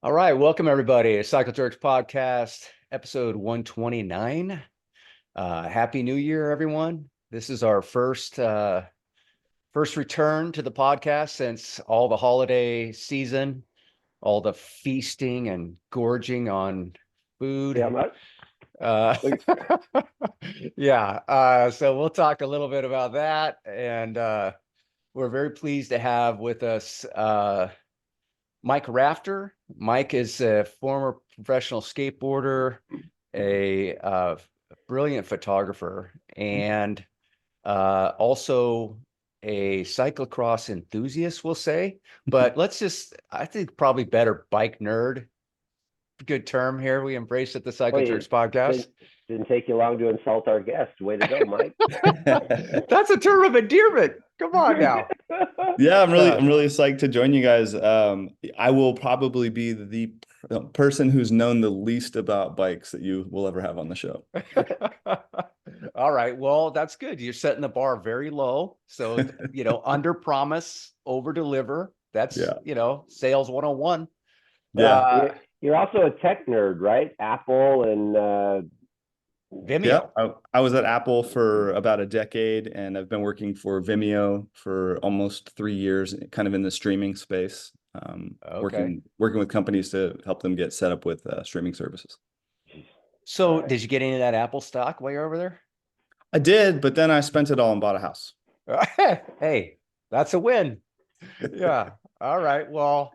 All right, welcome everybody to Cycle Church Podcast, episode 129. Happy New Year, everyone. This is our first return to the podcast since all the holiday season, all the feasting and gorging on Yeah, food. Uh, yeah, so we'll talk a little bit about that, and we're very pleased to have with us Mike Rafter. Mike is a former professional skateboarder, a brilliant photographer, and also a cyclocross enthusiast, we'll say. But I think probably better bike nerd. Good term here. We embrace at the Cycle wait, Church podcast. didn't take you long to insult our guest. Way to go, Mike. That's a term of endearment. Come on now. Yeah, Uh, I'm really psyched to join you guys. I will probably be the person who's known the least about bikes that you will ever have on the show. All right. Well, that's good. You're setting the bar very low. So, under promise, over deliver. That's, Yeah. Sales 101. Yeah. Uh, You're also a tech nerd, right? Apple and Yeah. Vimeo. I was at Apple for about a decade, and I've been working for Vimeo for almost 3 years, kind of in the streaming space, Okay. working with companies to help them get set up with streaming services. So, right. did you get into that Apple stock while you're over there? I did, but then I spent it all and bought a house. Hey, that's a win. Yeah. All right. Well,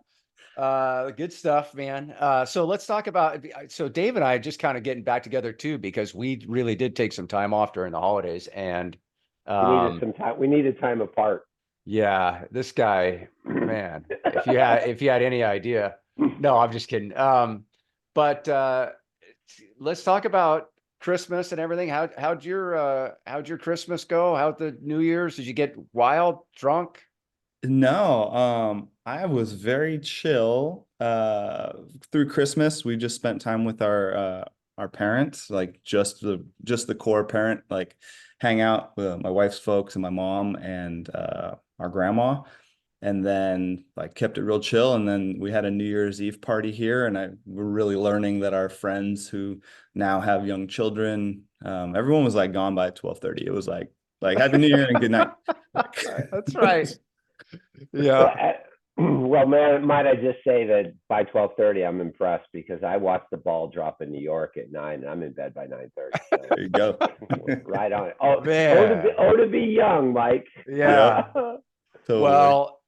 good stuff, man. So let's talk about, so Dave and I are just kind of getting back together too, because we really did take some time off during the holidays. And We needed um, some time. We needed time apart. yeah, this guy, man, if you had any idea. No, I'm just kidding. But let's talk about Christmas and everything. How'd your Christmas go? How'd the New Year's? Did you get wild, drunk? No, I was very chill through Christmas. We just spent time with our parents, like just the core parent, like hang out with my wife's folks and my mom and our grandma, and then like kept it real chill. And then we had a New Year's Eve party here, and we're really learning that our friends who now have young children, everyone was like gone by 12:30. It was like Happy New Year and good night. That's right. Well, Yeah. well, man, might I just say that by 12:30, I'm impressed because I watched the ball drop in New York at 9, and I'm in bed by 9:30. There you go. Right on it. Man. Oh, to be young, Mike. Yeah. Totally. Well,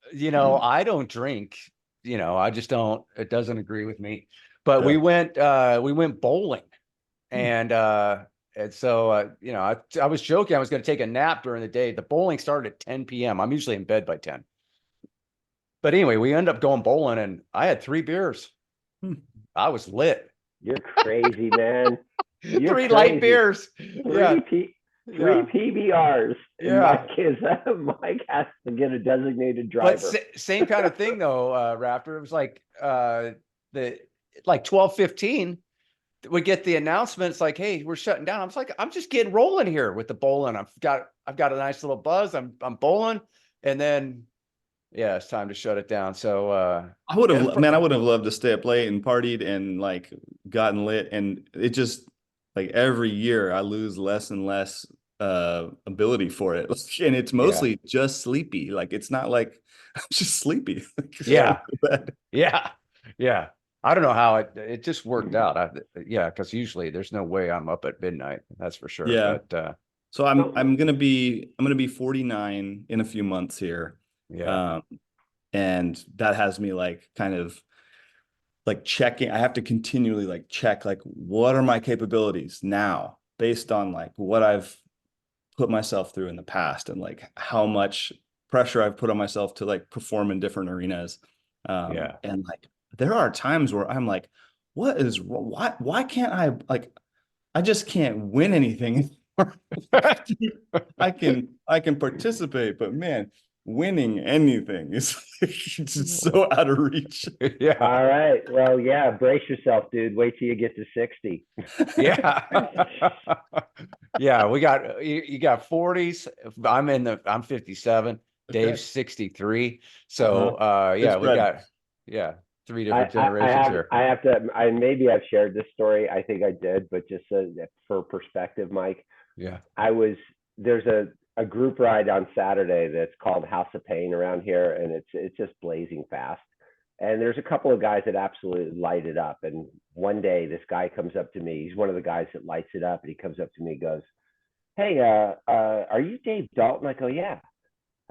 I don't drink, I just don't, it doesn't agree with me. But we Yeah. went bowling, Hmm. and so I was joking I was going to take a nap during the day. The bowling started at 10 p.m. I'm usually in bed by 10. But anyway, we ended up going bowling and I had 3 beers. Hmm. I was lit. You're crazy, man. You're Three light crazy. beers. Yeah. Three Yeah. PBRs. And Yeah. Mike has to get a designated But driver. same kind of thing though, Raptor. It was like the like 12:15, we get the announcement. It's like, hey, we're shutting down. I was like, I'm just getting rolling here with the bowling. I've got a nice little buzz. I'm bowling, and then yeah, it's time to shut it down. So I would it was have, man, I would have loved to stay up late and partied and like gotten lit. And it just like every year I lose less and less ability for it. And it's yeah, mostly just sleepy. Like it's not like I'm just sleepy. yeah, yeah, yeah. I don't know how it just worked out. Yeah, because usually there's no way I'm up at midnight. That's for sure. Yeah. But So I'm gonna be 49 in a few months here. yeah, Um, and that has me like kind of like checking. I have to continually like check like what are my capabilities now based on like what I've put myself through in the past and like how much pressure I've put on myself to like perform in different arenas. yeah, And like there are times where I'm like, why can't I just can't win anything. I can participate, but man, winning anything is just so out of reach. yeah, All right. Well, yeah, brace yourself, dude. Wait till you get to 60. yeah. Yeah, we got you got 40s. I'm 57. Okay. Dave's 63. So Uh-huh. Good yeah, we spread. got yeah. three different generations here. Maybe I've shared this story. I think I did, but just for perspective, Mike, Yeah. there's a group ride on Saturday that's called House of Pain around here, and it's just blazing fast. And there's a couple of guys that absolutely light it up. And one day, this guy comes up to me. He's one of the guys that lights it up, and he comes up to me and goes, "Hey, are you Dave Dalton?" I go, "Yeah."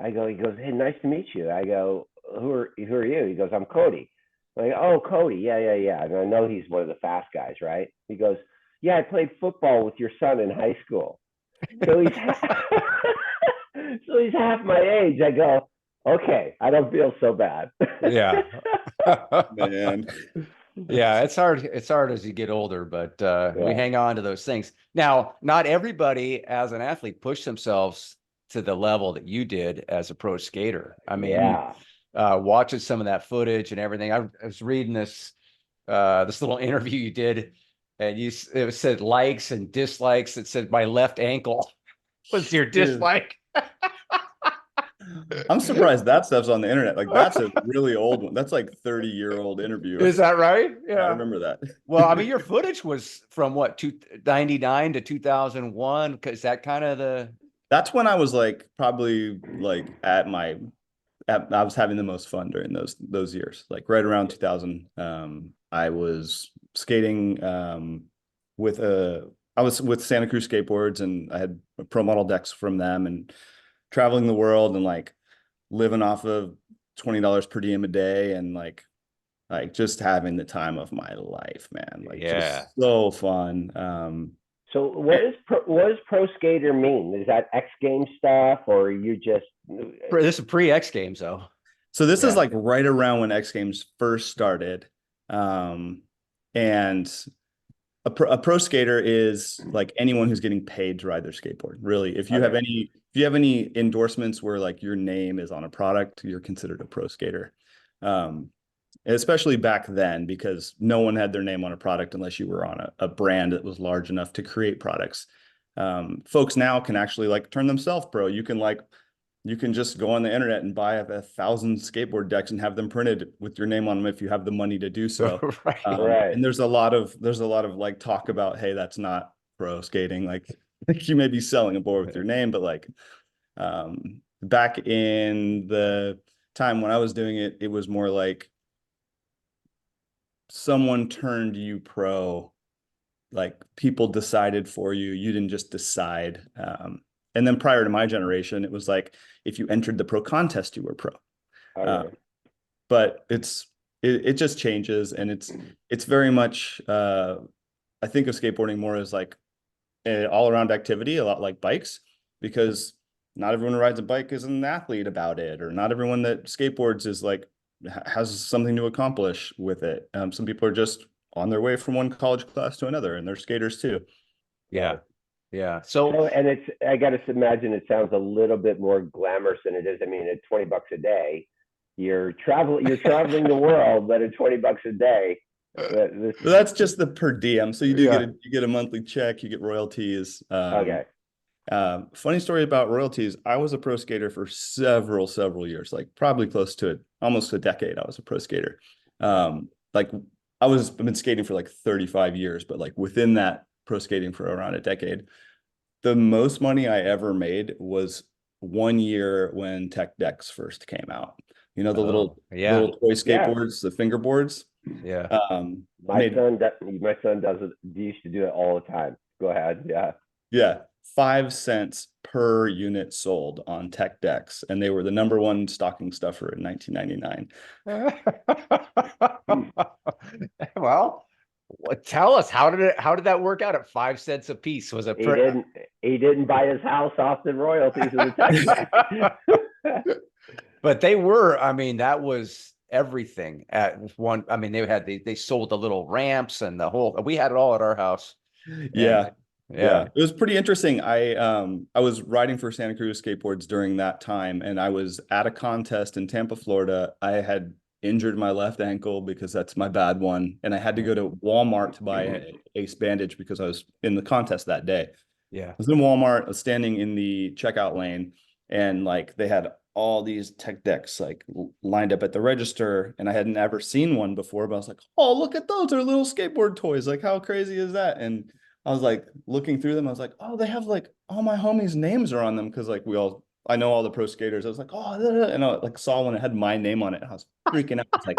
He goes, "Hey, nice to meet you." I go, who are you?" He goes, "I'm Cody." I'm like, "Oh, Cody, yeah." And I know he's one of the fast guys, right? He goes, "Yeah, I played football with your son in high school." So he's so he's half my age. I go, "Okay, I don't feel so bad." Yeah. Man. Yeah, it's hard. It's hard as you get older, but we hang on to those things. Now, not everybody as an athlete pushed themselves to the level that you did as a pro skater. I mean, watching some of that footage and everything, I was reading this little interview you did, and it said likes and dislikes. It said my left ankle was your dislike. I'm surprised that stuff's on the internet. Like, that's a really old one. That's like 30-year-old interview. Is that right? Yeah, I remember that. Well, I mean, your footage was from what, 99 to 2001? Is that kind of the? That's when I was like probably like I was having the most fun during those years. Like right around 2000, I was skating I was with Santa Cruz Skateboards, and I had pro model decks from them, and traveling the world and like living off of $20 per diem a day, and like just having the time of my life, man. Like, just so fun. So what does pro skater mean? Is that X Games stuff, or you just? This is pre-X Games though. So this is like right around when X Games first started. And a pro skater is like anyone who's getting paid to ride their skateboard. Really, if you have any endorsements where like your name is on a product, you're considered a pro skater. Especially back then, because no one had their name on a product unless you were on a brand that was large enough to create products. Folks now can actually like turn themselves pro. You can just go on the internet and buy 1,000 skateboard decks and have them printed with your name on them if you have the money to do so. Right. And there's a lot of like talk about, hey, that's not pro skating. Like you may be selling a board with your name, but like back in the time when I was doing it, it was more like someone turned you pro. Like people decided for you. You didn't just decide. And then prior to my generation, it was like if you entered the pro contest, you were pro. But it just changes, and it's very much I think of skateboarding more as like an all-around activity, a lot like bikes, because not everyone who rides a bike is an athlete about it, or not everyone that skateboards is like has something to accomplish with it. Some people are just on their way from one college class to another, and they're skaters too. Yeah. So and I got to imagine it sounds a little bit more glamorous than it is. I mean, at $20 a day, you're traveling the world, but at $20 a day, that's just the per diem. So you get a monthly check, you get royalties. Funny story about royalties. I was a pro skater for several years, like probably close to almost a decade. I was a pro skater. Like I've been skating for like 35 years, but like within that, pro skating for around a decade. The most money I ever made was 1 year when tech decks first came out. You know, the little toy skateboards, the fingerboards. Yeah. My son does it. He used to do it all the time. Go ahead. Yeah. 5 cents per unit sold on tech decks, and they were the #1 stocking stuffer in 1999. Well, tell us, how did that work out at 5 cents a piece? Was it he didn't buy his house off the royalties of the tech. But they were, I mean, that was everything at one. I mean, they sold the little ramps and we had it all at our house. Yeah. It was pretty interesting. I was riding for Santa Cruz Skateboards during that time, and I was at a contest in Tampa, Florida. I had injured my left ankle because that's my bad one, and I had to go to Walmart to buy an ace bandage because I was in the contest that day. I was in Walmart, standing in the checkout lane, and like they had all these tech decks like lined up at the register, and I had never seen one before, but I was like, oh, look at those, they're little skateboard toys. Like, how crazy is that? And I was like looking through them, I was like, oh, they have like all my homies' names are on them, because like I know all the pro skaters. I was like, oh, and I like saw one that had my name on it. I was freaking out. It's like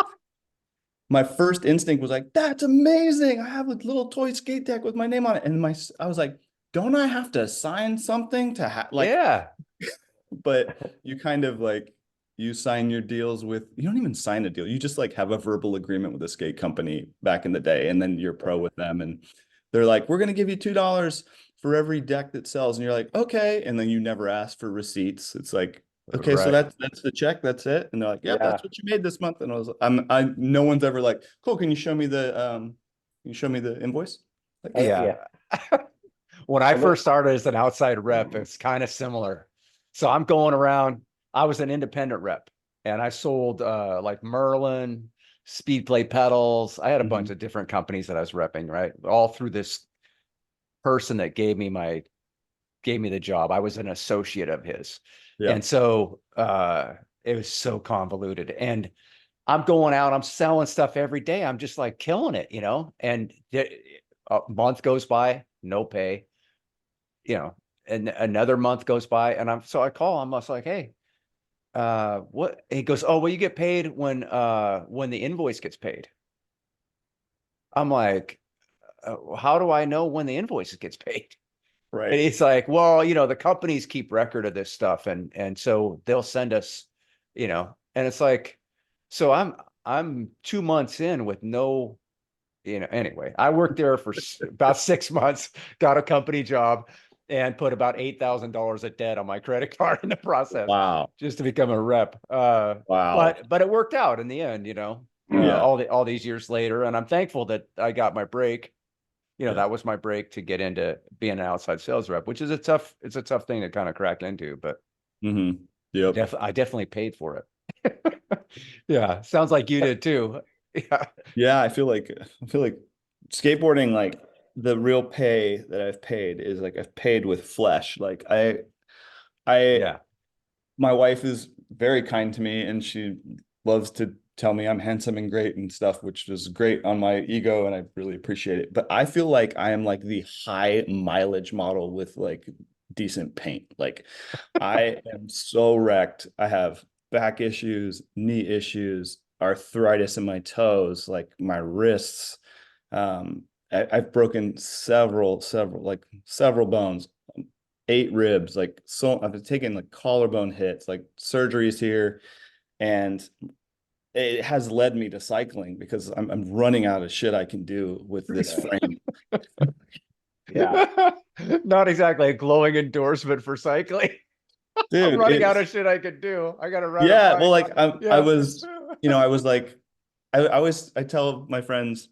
my first instinct was like, that's amazing. I have a little toy skate deck with my name on it. And I was like, don't I have to sign something to have like, Yeah. but you kind of like, you sign your deals with, you don't even sign a deal. You just like have a verbal agreement with a skate company back in the day. And then you're pro with them. And they're like, we're going to give you $2 for every deck that sells. And you're like, okay. And then you never ask for receipts. It's like, okay, so Right. that's the check. That's it. And they're like, yep, Yeah. that's what you made this month. And no one's ever like, cool. Can you show me the invoice? Like, Yeah. Yeah. When I And then, first started as an outside rep, it's kind of similar. So I'm going around, I was an independent rep and I sold like Merlin, speed play pedals. I had a bunch mhm, of different companies that I was repping, right? All through this person that gave me the job. I was an associate of his. yeah, And so it was so convoluted. And I'm going out, I'm selling stuff every day. I'm just like killing it, And a month goes by, no pay, and another month goes by, and I call him. I was like, hey, what? He goes, oh, well, you get paid when the invoice gets paid. I'm like, how do I know when the invoice gets paid? And right. he's like, well, the companies keep record of this stuff, and so they'll send us, and it's like, so I'm 2 months in with no, anyway, I worked there for about 6 months, got a company job, and put about $8,000 of debt on my credit card in the process Wow. just to become a rep. Wow. But it worked out in the end, Yeah. all these years later, and I'm thankful that I got my break. Yeah. That was my break to get into being an outside sales rep, which is it's a tough thing to kind of crack into, but Yep. I definitely paid for it. Yeah, sounds like you did too. Yeah, Yeah, I feel like skateboarding, like the real pay that I've paid is like I've paid with flesh. Like I yeah, my wife is very kind to me, and she loves to tell me I'm handsome and great and stuff, which is great on my ego, and I really appreciate it. But I feel like I am like the high mileage model with like decent paint. Like I am so wrecked. I have back issues, knee issues, arthritis in my toes, like my wrists. I've broken several bones, 8 ribs, like so I've taken like collarbone hits, like surgeries here, and it has led me to cycling because I'm running out of shit I can do with this yeah. frame. Yeah. not exactly a glowing endorsement for cycling. I'm Dude, running out it's of shit I could do. I got to ride a yeah, well, bike. like I Yeah. was, I was like, I tell my friends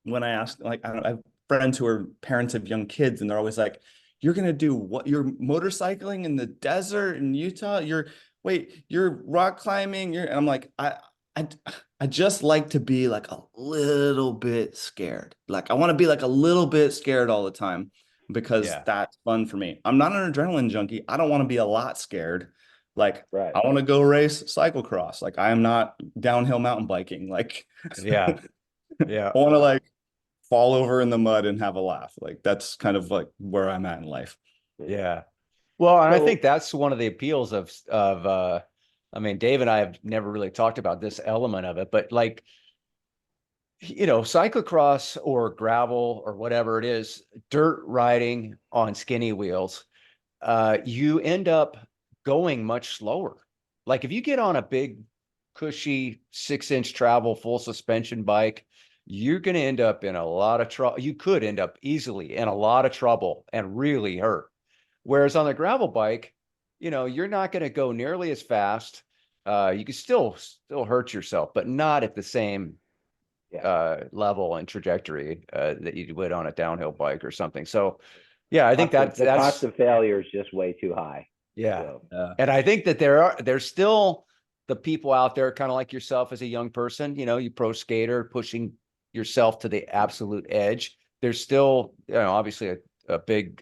when I ask, like, I have friends who are parents of young kids, and they're always like, "You're gonna do what? You're motorcycling in the desert in Utah? You're rock climbing? And I'm like, I, I just like to be like a little bit scared. Like, I want to be like a little bit scared all the time because Yeah. that's fun for me. I'm not an adrenaline junkie. I don't want to be a lot scared. Like, Right. I want to go race cyclocross. Like, I am not downhill mountain biking. Like, Yeah. I Yeah. want to like fall over in the mud and have a laugh. Like that's kind of like where I'm at in life. Yeah. Yeah. Well, and I So, think that's one of the appeals of I mean, Dave and I have never really talked about this element of it, but like, cyclocross or gravel or whatever it is, dirt riding on skinny wheels, you end up going much slower. Like if you get on a big, cushy 6-inch travel full suspension bike, you're going to end up in a lot of trouble. You could end up easily in a lot of trouble and really hurt. Whereas on the gravel bike, you're not going to go nearly as fast. You can still hurt yourself, but not at the same yeah. level and trajectory that you would on a downhill bike or something. So, yeah, I think The cost that's of failure is just way too high. yeah. So, Yeah. And I think that there's still the people out there, kind of like yourself as a young person, you pro skater pushing yourself to the absolute edge. There's still, obviously a big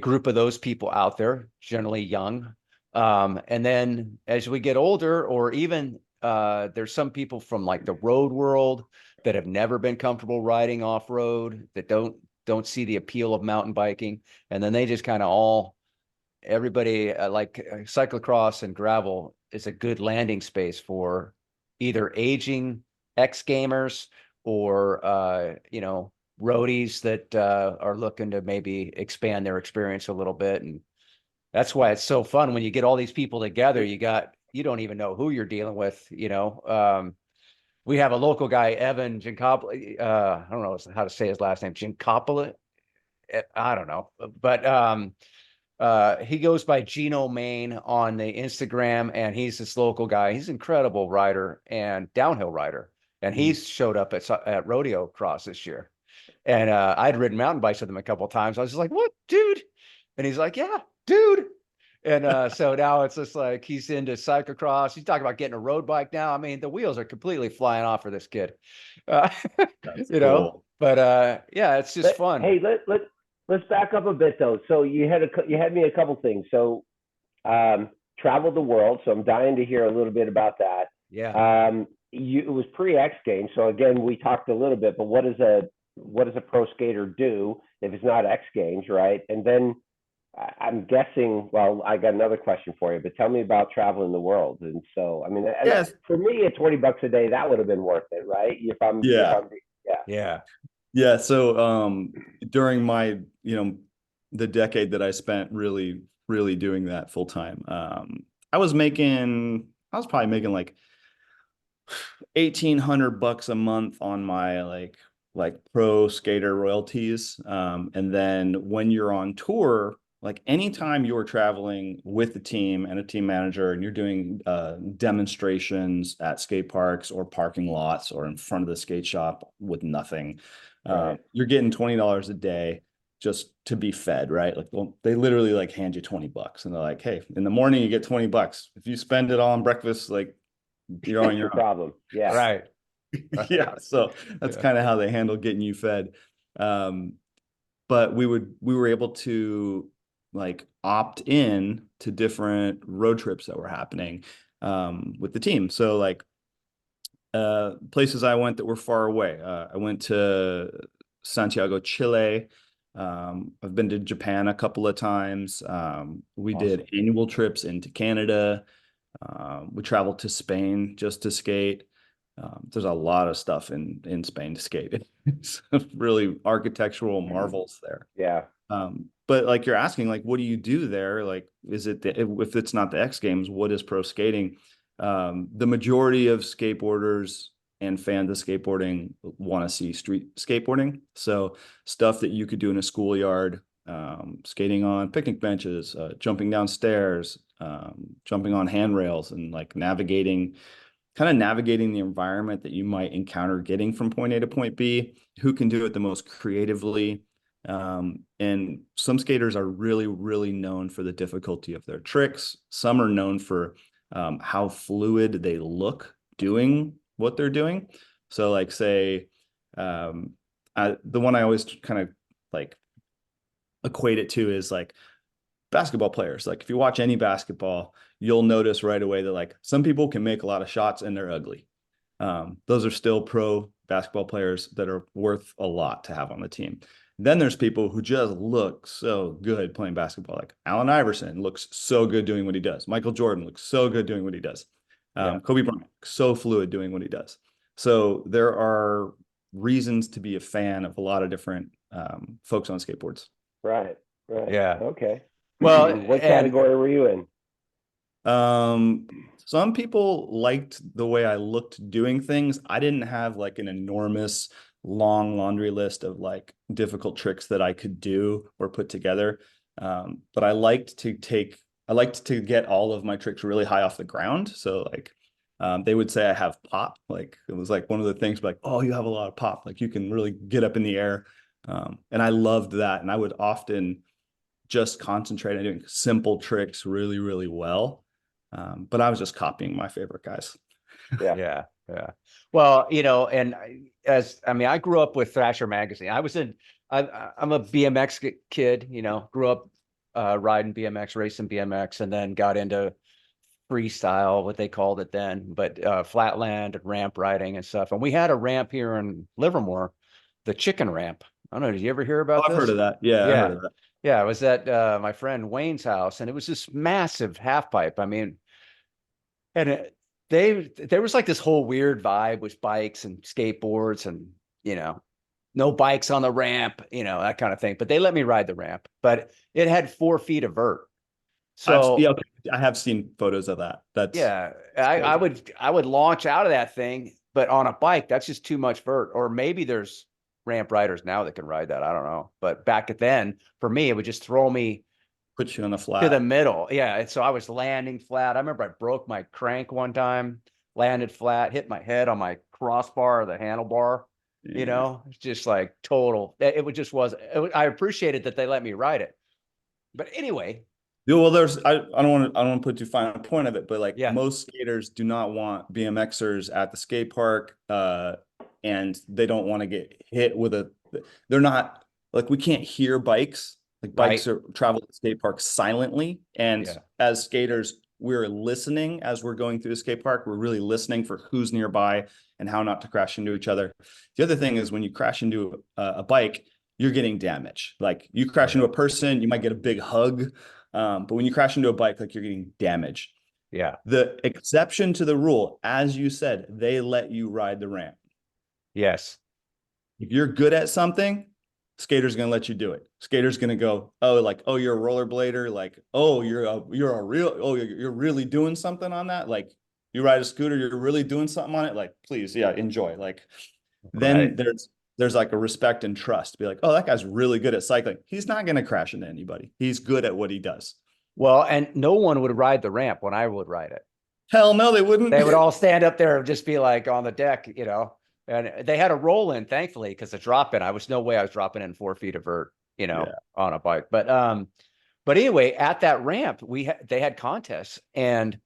group of those people out there, generally young. And then as we get older, or even there's some people from like the road world that have never been comfortable riding off road, that don't see the appeal of mountain biking, and then they just kind of all everybody like cyclocross and gravel is a good landing space for either aging ex gamers or roadies that are looking to maybe expand their experience a little bit. And that's why it's so fun when you get all these people together. You don't even know who you're dealing with. We have a local guy, Evan Giancopoli. I don't know how to say his last name. Giancopoli. I don't know, but he goes by Gino Main on the Instagram, and he's this local guy. He's an incredible rider and downhill rider, and he's showed up at rodeo cross this year. And I'd ridden mountain bikes with him a couple of times. I was just like, "What, dude?" And he's like, "Yeah, dude." And so now it's just like he's into cyclocross. He's talking about getting a road bike now. I mean, the wheels are completely flying off for this kid. Uh, That's you know, cool. but yeah, it's just fun. Hey, let's back up a bit though. So you had me a couple things. So traveled the world. So I'm dying to hear a little bit about that. Yeah. It was pre-X Games. So again, we talked a little bit, but what does a pro skater do if it's not X Games, right? And then I'm guessing. Well, I got another question for you, but tell me about traveling the world. And so, I mean, Yes. for me, at $20 a day, that would have been worth it, right? Yeah. Yeah. Yeah. Yeah. So during my, the decade that I spent really, really doing that full time, I was probably making like $1,800 a month on my like pro skater royalties. And then when you're on tour, like anytime you're traveling with the team and a team manager and you're doing demonstrations at skate parks or parking lots or in front of the skate shop with nothing, Right. you're getting $20 a day just to be fed, right? Like, well, they literally like hand you $20 and they're like, hey, in the morning you get $20. If you spend it all on breakfast, like you're on That's your your own. problem. Yeah. Right. Yeah, so that's Yeah. kind of how they handle getting you fed. Um, but we were able to like opt in to different road trips that were happening with the team. So like places I went that were far away. I went to Santiago, Chile. I've been to Japan a couple of times. We Awesome. did annual trips into Canada. We traveled to Spain just to skate. There's a lot of stuff in Spain to skate. It's really architectural marvels there. Yeah. But like you're asking, like, what do you do there? Like, if it's not the X Games, what is pro skating? The majority of skateboarders and fans of skateboarding want to see street skateboarding. So stuff that you could do in a schoolyard, skating on picnic benches, jumping down stairs, jumping on handrails, and like kind of navigating the environment that you might encounter getting from point A to point B, who can do it the most creatively. And some skaters are really, really known for the difficulty of their tricks. Some are known for how fluid they look doing what they're doing. So like say, the one I always kind of like equate it to is like basketball players. Like if you watch any basketball, you'll notice right away that like some people can make a lot of shots and they're ugly. Those are still pro basketball players that are worth a lot to have on the team. Then there's people who just look so good playing basketball. Like Allen Iverson looks so good doing what he does. Michael Jordan looks so good doing what he does. Yeah. Kobe Bryant, so fluid doing what he does. So there are reasons to be a fan of a lot of different folks on skateboards. Right. Right. Yeah. Okay. Well, What and category were you in? Some people liked the way I looked doing things. I didn't have like an enormous long laundry list of like difficult tricks that I could do or put together. But I liked to get all of my tricks really high off the ground. So like, they would say I have pop. Like it was like one of the things like, oh, you have a lot of pop. Like you can really get up in the air. And I loved that. And I would often just concentrate on doing simple tricks really, really well. But I was just copying my favorite guys. Yeah. yeah, yeah. Well, and I grew up with Thrasher magazine. I'm a BMX kid, grew up riding BMX, racing BMX, and then got into freestyle, what they called it then, but flatland and ramp riding and stuff. And we had a ramp here in Livermore, the chicken ramp. I don't know. Did you ever hear Oh, about I've heard this? of that. Yeah, I heard Yeah. of that. Yeah. It was at my friend Wayne's house, and it was this massive half pipe. I mean, and there was like this whole weird vibe with bikes and skateboards and, no bikes on the ramp, that kind of thing. But they let me ride the ramp, but it had 4 feet of vert. Yeah, So okay. I have seen photos of that. That's yeah, it's I crazy. would I would launch out of that thing, but on a bike, that's just too much vert. Or maybe there's ramp riders now that can ride that. I don't know. But back then, for me, it would just throw me Put you on the to the flat. middle. Yeah. And so I was landing flat. I remember I broke my crank one time, landed flat, hit my head on my crossbar or the handlebar. Yeah. It's just like total. It would just was. I appreciated that they let me ride it. But anyway, Yeah, well, I don't want to put too fine a point of it, but like yeah, most skaters do not want BMXers at the skate park, and they don't want to get hit with they're not like we can't hear bikes. Like bikes right. are travel to the skate park silently, and Yeah, as skaters, we're listening as we're going through the skate park. We're really listening for who's nearby and how not to crash into each other. The other thing is when you crash into a bike, you're getting damage. Like you oh crash yeah, into a person, you might get a big hug. But when you crash into a bike, like you're getting damage. yeah, The exception to the rule, as you said, they let you ride the ramp. yes, If you're good at something, skater's gonna let you do it. Skater's gonna go, oh, like, oh, you're a rollerblader, like, oh, you're really doing something on that. Like you ride a scooter, you're really doing something on it. Like, please, yeah, enjoy. Like, right. then there's like a respect and trust. Be like, oh, that guy's really good at cycling. He's not gonna crash into anybody. He's good at what he does. Well, and no one would ride the ramp when I would ride it. Hell no, they wouldn't. They would all stand up there and just be like on the deck. And they had a roll in, thankfully, because the drop in, I was no way I was dropping in 4 feet of vert, Yeah. on a bike. But anyway, at that ramp, they had contests and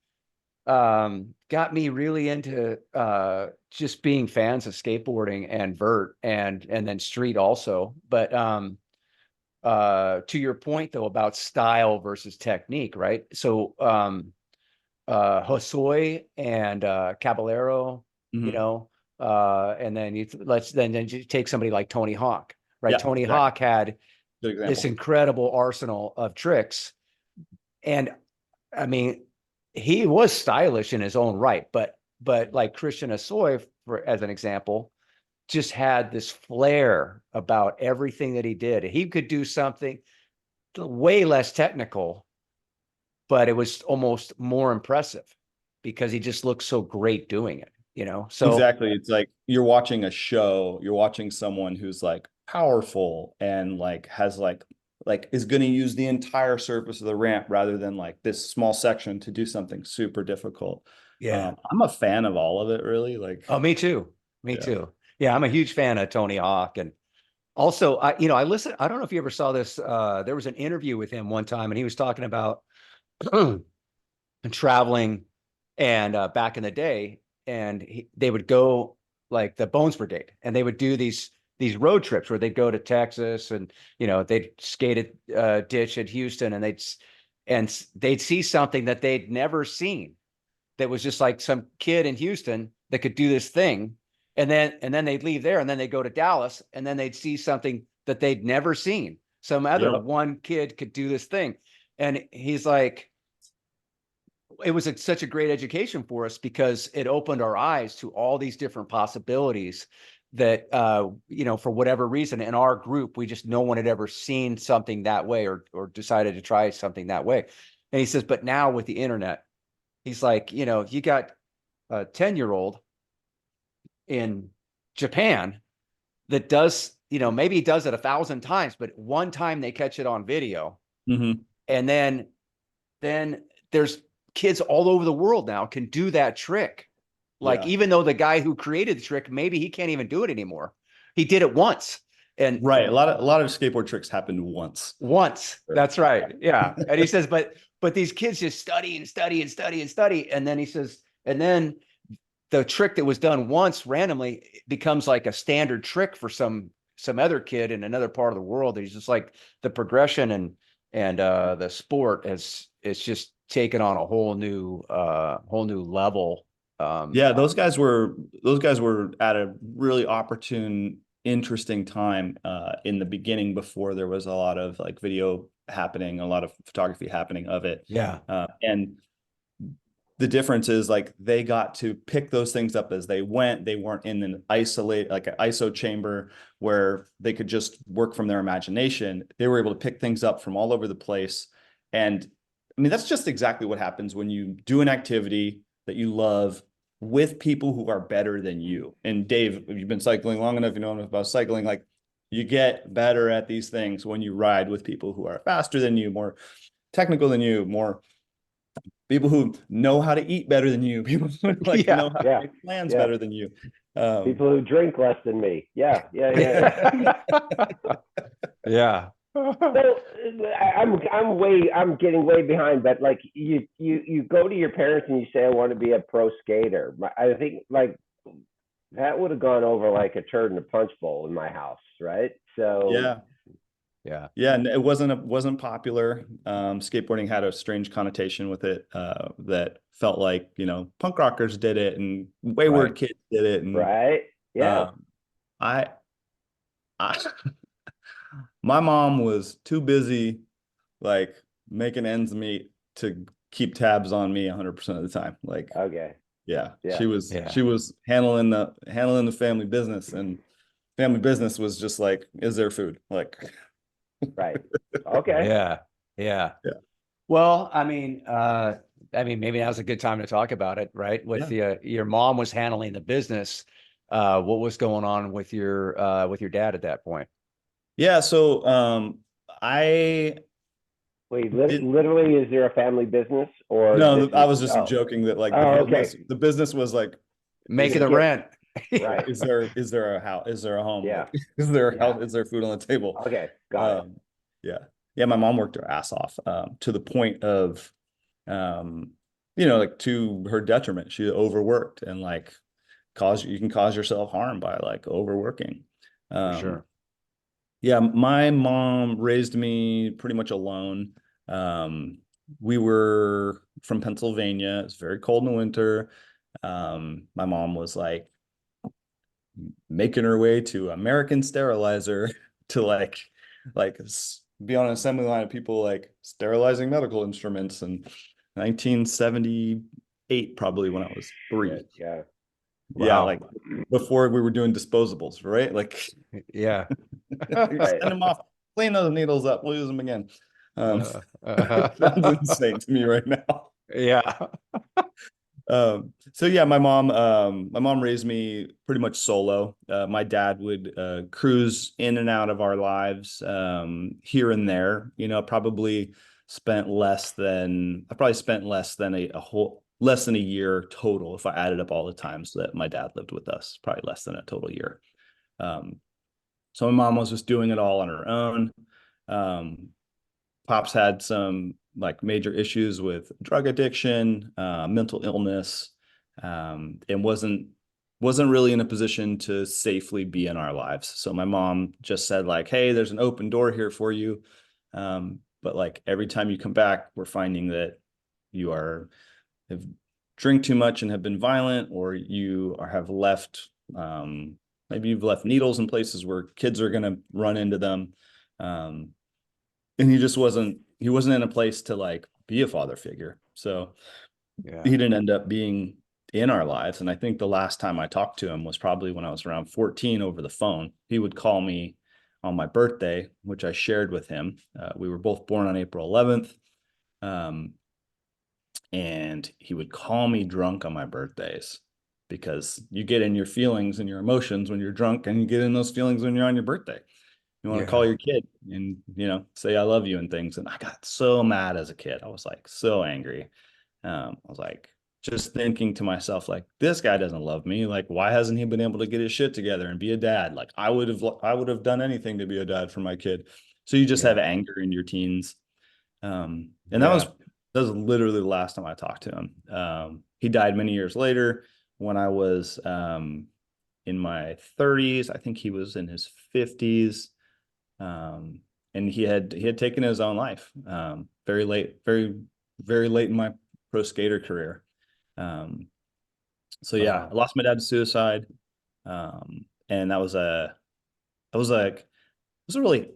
got me really into just being fans of skateboarding and vert and then street also. But to your point though about style versus technique, right? So Hosoi and Caballero, you Mhm. know, and then then you take somebody like Tony Hawk, right? Yeah, Tony exactly. Hawk had Good this example. incredible arsenal of tricks, and I mean, he was stylish in his own right, but like Christian Hosoi, for as an example, just had this flair about everything that he did. He could do something way less technical, but it was almost more impressive because he just looked so great doing it. So Exactly. It's like you're watching a show, you're watching someone who's like powerful and like has like is going to use the entire surface of the ramp rather than like this small section to do something super difficult. yeah. I'm a fan of all of it, really. Like, Oh, me too. Me yeah. too. Yeah, I'm a huge fan of Tony Hawk. And also I listen, I don't know if you ever saw this. There was an interview with him one time and he was talking about traveling and back in the day, and they would go like the Bones Brigade, and they would do these road trips where they'd go to Texas, and they'd skate a ditch at Houston, and they'd see something that they'd never seen. That was just like some kid in Houston that could do this thing, and then they'd leave there, and then they'd go to Dallas, and then they'd see something that they'd never seen. Some other Yep. one kid could do this thing, and he's like, it was such a great education for us because it opened our eyes to all these different possibilities that for whatever reason in our group we just no one had ever seen something that way or decided to try something that way. And he says, but now with the internet, he's like, you got a 10-year-old in Japan that does, maybe he does it 1,000 times, but one time they catch it on video, Hmm. and then there's kids all over the world now can do that trick. Like, Yeah. even though the guy who created the trick, maybe he can't even do it anymore. He did it once. And Right. A lot of skateboard tricks happened once. once, that's right. Yeah. And he says, but these kids just study and study and study and study. And then he says, and then the trick that was done once randomly becomes like a standard trick for some other kid in another part of the world. He's just like the progression and the sport has it's just taken on a whole new level. Yeah, those guys were at a really opportune, interesting time in the beginning before there was a lot of like video happening, a lot of photography happening of it. Yeah. And the difference is like they got to pick those things up as they went. They weren't in an isolate like an ISO chamber where they could just work from their imagination. They were able to pick things up from all over the place. And I mean, that's just exactly what happens when you do an activity that you love with people who are better than you. And Dave, if you've been cycling long enough, you know about cycling, like you get better at these things when you ride with people who are faster than you, more technical than you, more people who know how to eat better than you, people who like Yeah. know how to Yeah. make plans Yeah. better than you. People who drink less than me. Yeah. Yeah. So I'm getting way behind, but like you go to your parents and you say I want to be a pro skater. I think like that would have gone over like a turd in a punch bowl in my house, right? So Yeah. Yeah. Yeah, and it wasn't popular. Skateboarding had a strange connotation with it that felt like, you know, punk rockers did it and wayward Right. kids did it. And right, yeah, I, I my mom was too busy like making ends meet to keep tabs on me 100% of the time. Like, okay, yeah, yeah, she was handling the family business, and family business was just like, is there food? Like, right, okay, Yeah. Yeah. yeah, Well, I mean, maybe now's a good time to talk about it, right? With yeah. your mom was handling the business. What was going on with your dad at that point? Yeah, so I wait, did literally, is there a family business or this no, I is, was just oh, joking that like the oh, business okay, the business was like, Making is the get, rent. right, is there a house, is there a home, yeah, like is there a yeah, house, is there food on the table? okay, got it, Um, yeah, yeah, my mom worked her ass off to the point of um, like to her detriment. She overworked and like you can cause yourself harm by like overworking. For Um, sure. yeah, my mom raised me pretty much alone. Um, we were from Pennsylvania. It's very cold in the winter. My mom was like making her way to American Sterilizer to be on an assembly line of people like sterilizing medical instruments in 1978, probably when I was yeah, 3. yeah, Yeah, Wow. like before we were doing disposables, right? Like Yeah. right, send them off, clean those needles up, we'll use them again. Sounds Uh, insane to me right now. yeah. So yeah, my mom raised me pretty much solo. My dad would cruise in and out of our lives here and there. I probably spent less than a year total if I added up all the times that my dad lived with us. Probably less than a total year. Um, so my mom was just doing it all on her own. Um, Pops had some like major issues with drug addiction, mental illness, and wasn't really in a position to safely be in our lives. So my mom just said like, "Hey, there's an open door here for you, but like every time you come back, we're finding that you have drink too much and have been violent, or have left maybe you've left needles in places where kids are going to run into them." And he wasn't in a place to like be a father figure, so he Yeah. didn't end up being in our lives. And I think the last time I talked to him was probably when I was around 14 over the phone. He would call me on my birthday, which I shared with him. We were both born on April 11th. And he would call me drunk on my birthdays, because you get in your feelings and your emotions when you're drunk, and you get in those feelings when you're on your birthday. You want to call Yeah. your kid and, say I love you and things. And I got so mad as a kid. I was like so angry. I was like just thinking to myself, like, this guy doesn't love me. Like, why hasn't he been able to get his shit together and be a dad? Like, I would have done anything to be a dad for my kid. So you just Yeah. have anger in your teens. And that was Yeah. that was literally the last time I talked to him. He died many years later when I was in my 30s. I think he was in his 50s. and he had taken his own life, very late, very late in my pro skater career. So yeah, I Wow. lost my dad to suicide. And that was like, it was a really,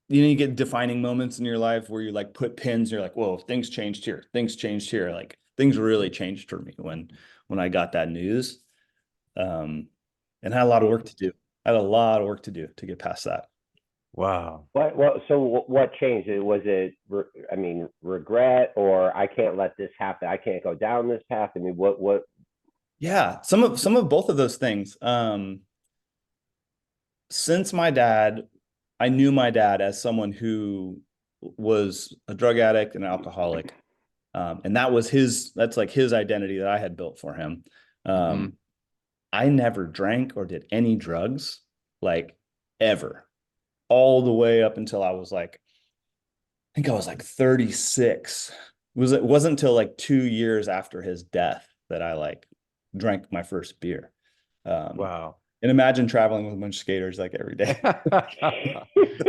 you get defining moments in your life where you like put pins, and you're like, whoa, things changed here. Things changed here. Like things really changed for me when I got that news. And I had a lot of work to do. I had a lot of work to do to get past that. Wow. What changed? Was it, I mean, regret, or I can't let this happen? I can't go down this path. I mean, what? Yeah, some of both of those things. Since my dad, I knew my dad as someone who was a drug addict and an alcoholic. And that's like his identity that I had built for him. Hmm. I never drank or did any drugs, like ever, all the way up until I was like, I think I was like 36. It wasn't until like 2 years after his death that I like drank my first beer. Um, Wow. and imagine traveling with a bunch of skaters like every day.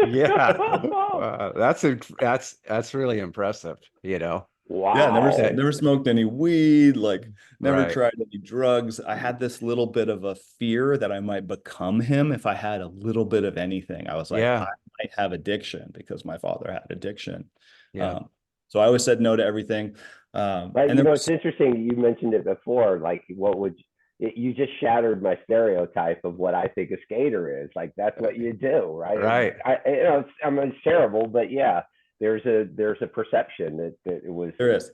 Yeah. That's really impressive, you know. Yeah, Wow. That never smoked any weed, like never right. tried any drugs. I had this little bit of a fear that I might become him if I had a little bit of anything. I was like, I Yeah. might have addiction because my father had addiction. Yeah. Um, so I always said no to everything. But And there it's was interesting. You mentioned it before. Like, you just shattered my stereotype of what I think a skater is. Like, that's what you do, right? And Right. I mean, it's terrible, but yeah, there's a perception that it was there is.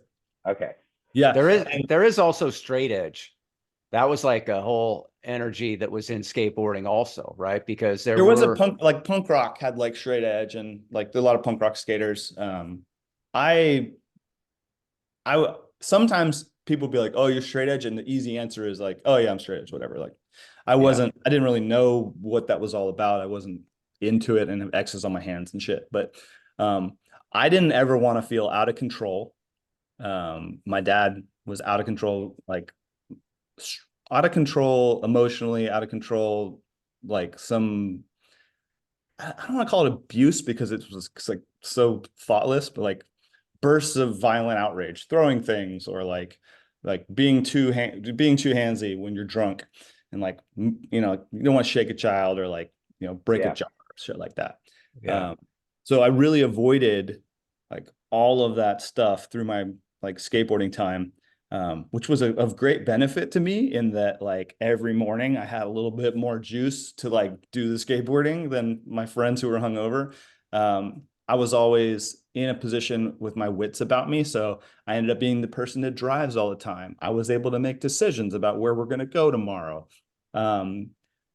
okay. Yeah. There is also straight edge. That was like a whole energy that was in skateboarding also, right? Because there There was a were punk rock had like straight edge and like there are a lot of punk rock skaters. I sometimes people be like, "Oh, you're straight edge," and the easy answer is like, "Oh yeah, I'm straight edge, whatever." Like, yeah, I didn't really know what that was all about. I wasn't into it and have X's on my hands and shit. But um, I didn't ever want to feel out of control. My dad was out of control, like out of control emotionally, out of control, like some I don't want to call it abuse because it was like so thoughtless, but like bursts of violent outrage, throwing things or like being too handsy when you're drunk, and like you don't want to shake a child or like break a Yeah. jar, shit like that. yeah, Um, so I really avoided like all of that stuff through my like skateboarding time, which was of great benefit to me in that like every morning I had a little bit more juice to like do the skateboarding than my friends who were hungover. I was always in a position with my wits about me. So I ended up being the person that drives all the time. I was able to make decisions about where we're going to go tomorrow. Um,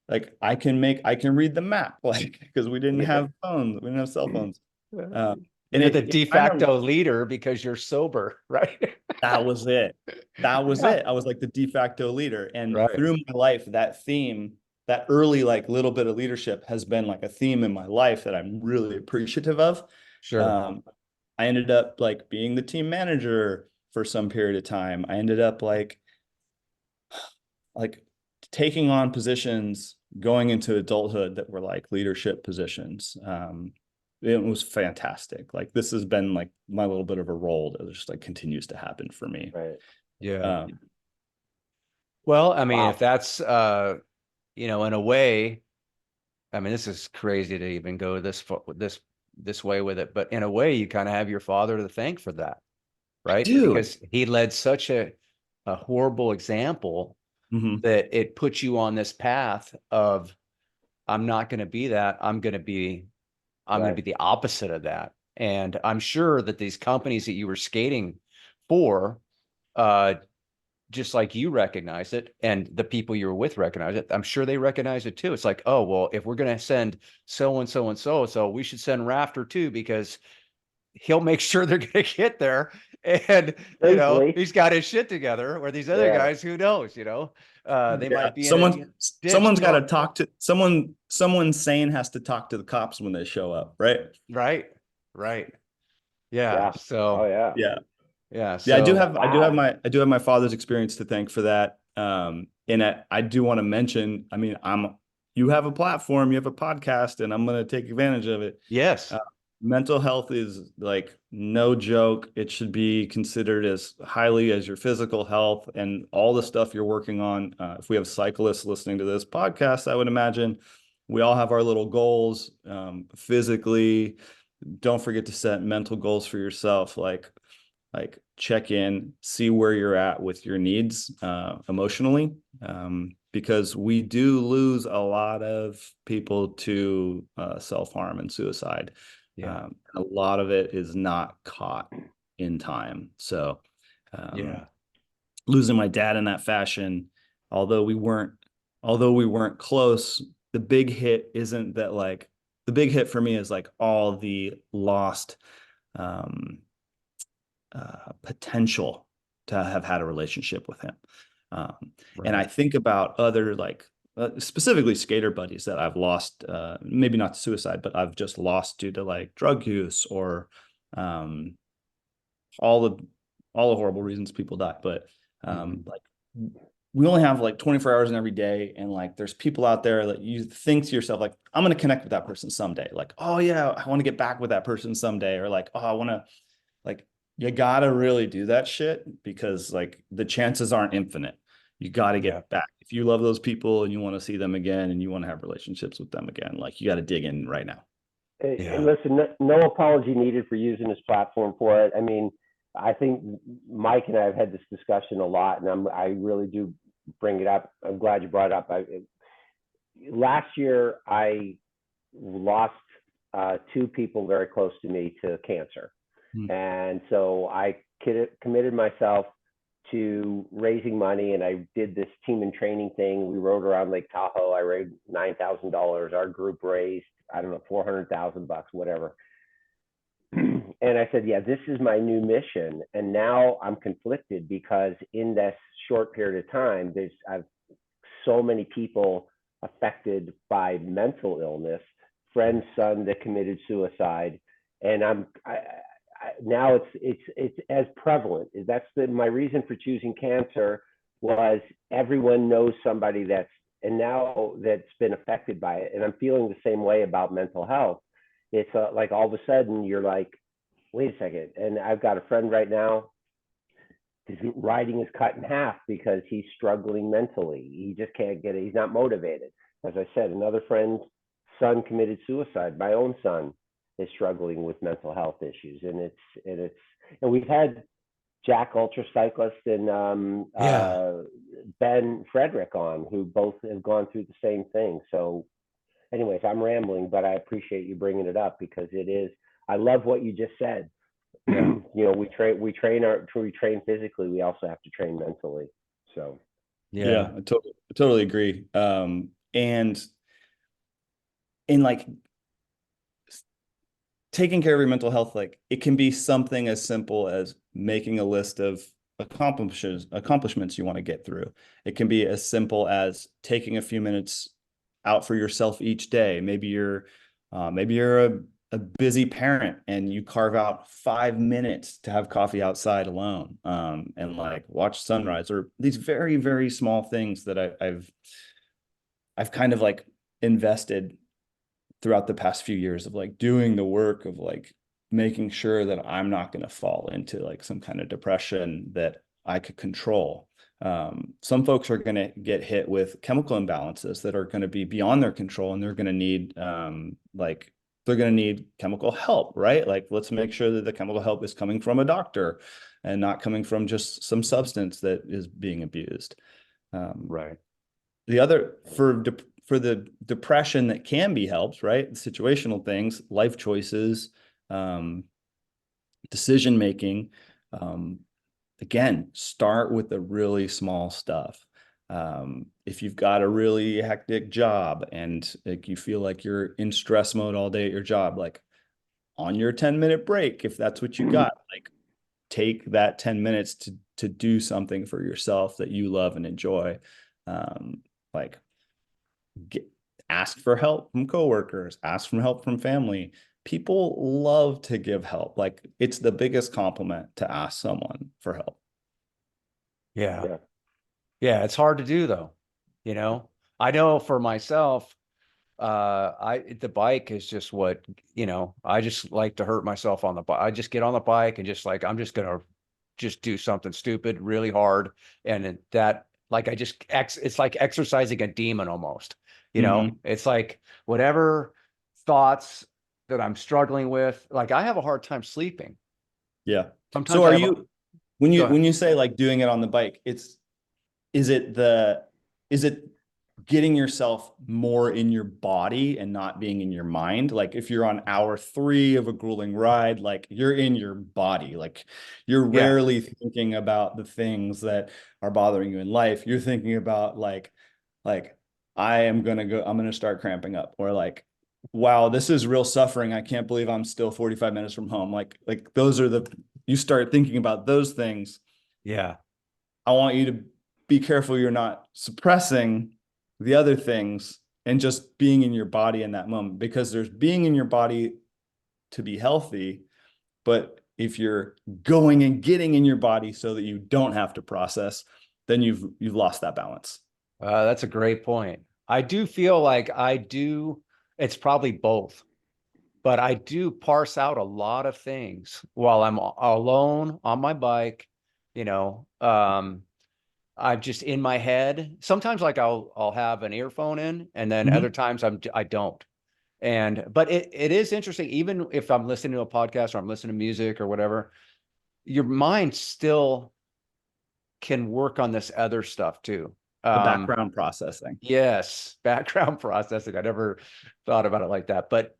like I can read the map, like, because we didn't Yeah. have phones, we didn't have cell phones. Uh, Um, and you're the it de kind of, facto leader because you're sober, right? that was it. That was Yeah. it. I was like the de facto leader. And Right. through my life, that theme, that early, like little bit of leadership has been like a theme in my life that I'm really appreciative of. Sure. Um, I ended up like being the team manager for some period of time. I ended up like taking on positions going into adulthood that were like leadership positions. It was fantastic. Like this has been like my little bit of a role that just like continues to happen for me. Right. Yeah. Um, Well, I mean, if Wow. that's in a way, I mean, this is crazy to even go this way with it, but in a way, you kind of have your father to thank for that, I right? do. Because he led such a horrible example Mhm. that it puts you on this path of I'm not going to be that. I'm going to Right. be the opposite of that. And I'm sure that these companies that you were skating for, uh, just like you recognize it and the people you were with recognize it, I'm sure they recognize it too. It's like, oh, well, if we're going to send so and so and so, so we should send Rafter too, because he'll make sure they're going to get there. And, Safely. he's got his shit together, where these other Yeah. guys, who knows, they Yeah. might be in a ditch. Someone's got to talk to someone sane has to talk to the cops when they show up, right? Right. Right. Yeah. Yeah. Oh So, yeah. Yeah. yeah. Yeah, So, Wow. I do have my father's experience to thank for that. And I do want to mention, I mean, you have a platform, you have a podcast, and I'm going to take advantage of it. Yes. Mental health is like no joke. It should be considered as highly as your physical health and all the stuff you're working on. If we have cyclists listening to this podcast, I would imagine we all have our little goals physically. Don't forget to set mental goals for yourself. Like check in, see where you're at with your needs emotionally, because we do lose a lot of people to self-harm and suicide. Yeah. A lot of it is not caught in time. So Yeah. losing my dad in that fashion, although we weren't although we weren't close, the big hit isn't that, like, the big hit for me is like all the lost um potential to have had a relationship with him. And I Right. think about other, like, specifically skater buddies that I've lost, maybe not to suicide, but I've just lost due to like drug use or um, all the all the horrible reasons people die. But like, we only have like 24 hours in every day, and like there's people out there that you think to yourself like, I'm going to connect with that person someday. Like, oh yeah, I want to get back with that person someday, or like, oh, I want to, like, you gotta really do that shit because like the chances aren't infinite. You got to Yeah. get back. If you love those people and you want to see them again and you want to have relationships with them again, like, you got to dig in right now. And Yeah. listen, no apology needed for using this platform for it. I mean, I think Mike and I have had this discussion a lot, and I really do bring it up. I'm glad you brought it up. Last year, I lost two people very close to me to cancer. Mm. And so I committed myself to raising money, and I did this team and training thing. We rode around Lake Tahoe. I raised $9,000. Our group raised, I don't know, 400,000 bucks, whatever. And I said, yeah, this is my new mission. And now I'm conflicted because in this short period of time, I've so many people affected by mental illness, friend's son that committed suicide. And now it's as prevalent. That's my reason for choosing cancer was everyone knows somebody and now that's been affected by it. And I'm feeling the same way about mental health. It's like all of a sudden you're like, wait a second. And I've got a friend right now, his writing is cut in half because he's struggling mentally. He just can't get it. He's not motivated. As I said, another friend's son committed suicide. My own son is struggling with mental health issues, and we've had Jack ultra cyclist and Yeah. Ben Frederick on, who both have gone through the same thing. So, anyways, I'm rambling, but I appreciate you bringing it up because it is. I love what you just said. Yeah. We train physically. We also have to train mentally. So Yeah, Yeah. I totally agree. And like, taking care of your mental health, like, it can be something as simple as making a list of accomplishments you want to get through. It can be as simple as taking a few minutes out for yourself each day. Maybe you're a busy parent and you carve out 5 minutes to have coffee outside alone, and like watch sunrise, or these very, very small things that I've kind of like invested throughout the past few years of like doing the work of like making sure that I'm not going to fall into like some kind of depression that I could control. Some folks are going to get hit with chemical imbalances that are going to be beyond their control, and they're going to need they're going to need chemical help, right? Like, let's make sure that the chemical help is coming from a doctor and not coming from just some substance that is being abused. Right. The other, for the depression that can be helped, right? The situational things, life choices, decision making. Again, start with the really small stuff. If you've got a really hectic job and like you feel like you're in stress mode all day at your job, like, on your 10-minute break, if that's what you got, like, take that 10 minutes to do something for yourself that you love and enjoy. Like, ask for help from coworkers, ask for help from family. People love to give help. Like, it's the biggest compliment to ask someone for help. Yeah. yeah, Yeah. It's hard to do though. You know, I know for myself, The bike is just what, I just like to hurt myself on the bike. I just get on the bike and just like, I'm just gonna just do something stupid really hard. And that, like, it's like exercising a demon almost, Hmm. it's like whatever thoughts that I'm struggling with, like I have a hard time sleeping. Yeah. So Sometimes I are have a, you, when go you ahead. when you say like doing it on the bike, is it the is it getting yourself more in your body and not being in your mind? Like if you're on hour 3 of a grueling ride, like you're in your body, like you're Yeah. rarely thinking about the things that are bothering you in life. You're thinking about like I'm gonna start cramping up, or like, wow, this is real suffering. I can't believe I'm still 45 minutes from home. Like those are you start thinking about those things. Yeah. I want you to be careful you're not suppressing the other things and just being in your body in that moment, because there's being in your body to be healthy. But if you're going and getting in your body so that you don't have to process, then you've lost that balance. That's a great point. I do feel like it's probably both, but I do parse out a lot of things while I'm alone on my bike, you know. I'm just in my head. Sometimes like I'll have an earphone in, and then other Mhm. times I don't. And but it is interesting, even if I'm listening to a podcast or I'm listening to music or whatever, your mind still can work on this other stuff too. The Um, background processing. Yes, background processing. I never thought about it like that. But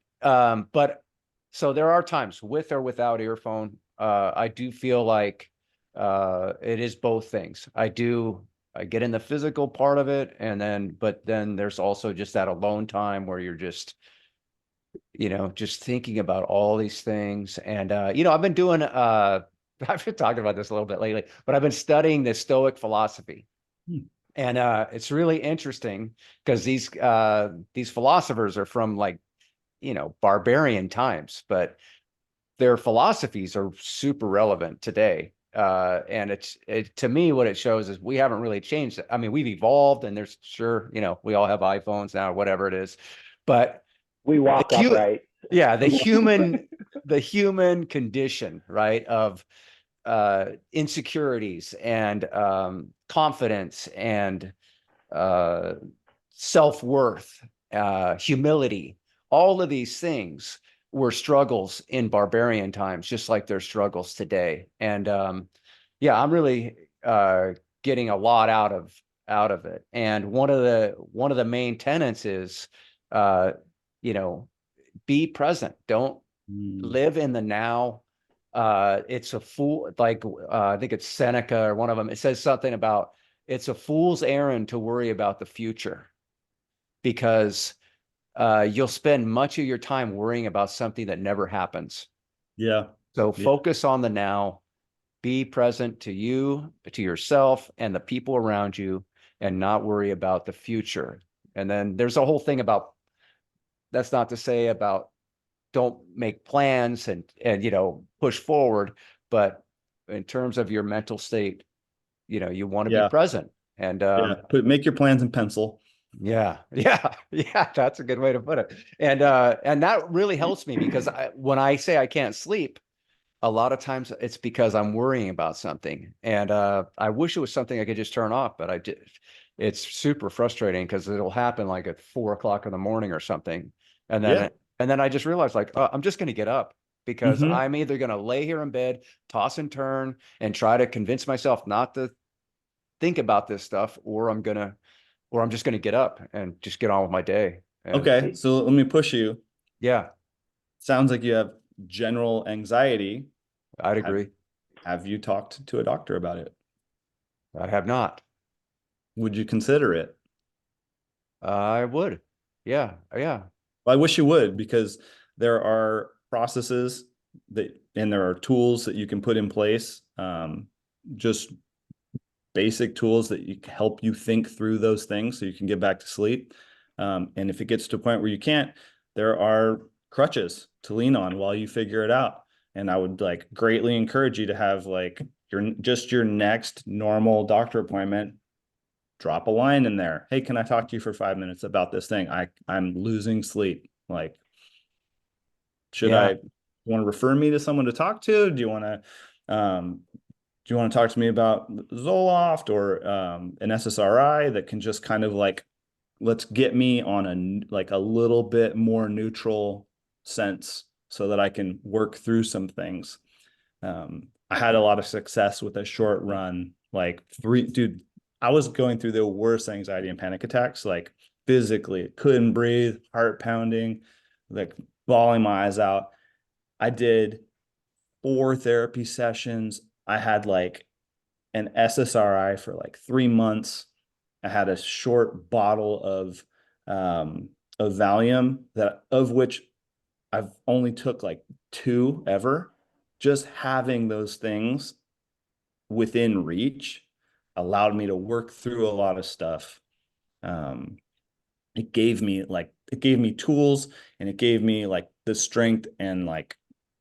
so there are times with or without earphone. I do feel like it is both things. I get in the physical part of it, but then there's also just that alone time where you're just, just thinking about all these things. And I've been doing I've been talking about this a little bit lately, but I've been studying the Stoic philosophy. Hmm. And it's really interesting because these philosophers are from, like, barbarian times, but their philosophies are super relevant today. And to me, what it shows is we haven't really changed. I mean, we've evolved, and there's sure, we all have iPhones now, whatever it is, but We the walk upright. yeah, the human condition, right, of insecurities and confidence and uh, self-worth, humility, all of these things were struggles in barbarian times, just like there's struggles today. And yeah, I'm really getting a lot out of it. And one of the main tenets is, uh, you know, be present. Don't Mm. live in the now. It's a fool, like I think it's Seneca or one of them. It says something about it's a fool's errand to worry about the future, because you'll spend much of your time worrying about something that never happens. Yeah. So Yeah. focus on the now, be present to you, to yourself, and the people around you, and not worry about the future. And then there's a whole thing about, that's not to say about don't make plans and push forward, but in terms of your mental state, you want to be Yeah. present. And Yeah. Make your plans in pencil. yeah, yeah, yeah, that's a good way to put it. And that really helps me, because when I say I can't sleep, a lot of times it's because I'm worrying about something. And I wish it was something I could just turn off, but I did. It's super frustrating because it'll happen like at 4 o'clock in the morning or something. And Yeah. then and then I just realized, like, I'm just gonna get up, because Hmm. I'm either gonna lay here in bed, toss and turn, and try to convince myself not to think about this stuff, or I'm just gonna get up and just get on with my day. And Okay. So let me push you. yeah, Sounds like you have general anxiety. I'd Have agree. have you talked to a doctor about it? I have not. Would you consider it? I would. Yeah, yeah. Well, I wish you would, because there are processes and there are tools that you can put in place. Just basic tools that help you think through those things so you can get back to sleep. And if it gets to a point where you can't, there are crutches to lean on while you figure it out. And I would like greatly encourage you to have like your next normal doctor appointment drop a line in there. Hey, can I talk to you for 5 minutes about this thing? I'm losing sleep. Like, should Yeah. I want to refer me to someone to talk to? Do you want to talk to me about Zoloft or an SSRI that can just kind of like, let's get me on a little bit more neutral sense so that I can work through some things. I had a lot of success with a short run, like dude, I was going through the worst anxiety and panic attacks, like physically, couldn't breathe, heart pounding, like bawling my eyes out. I did 4 therapy sessions. I had like an SSRI for like 3 months. I had a short bottle of Valium that of which I've only took like 2 ever. Just having those things within reach allowed me to work through a lot of stuff. Um, it gave me tools, and it gave me like the strength and like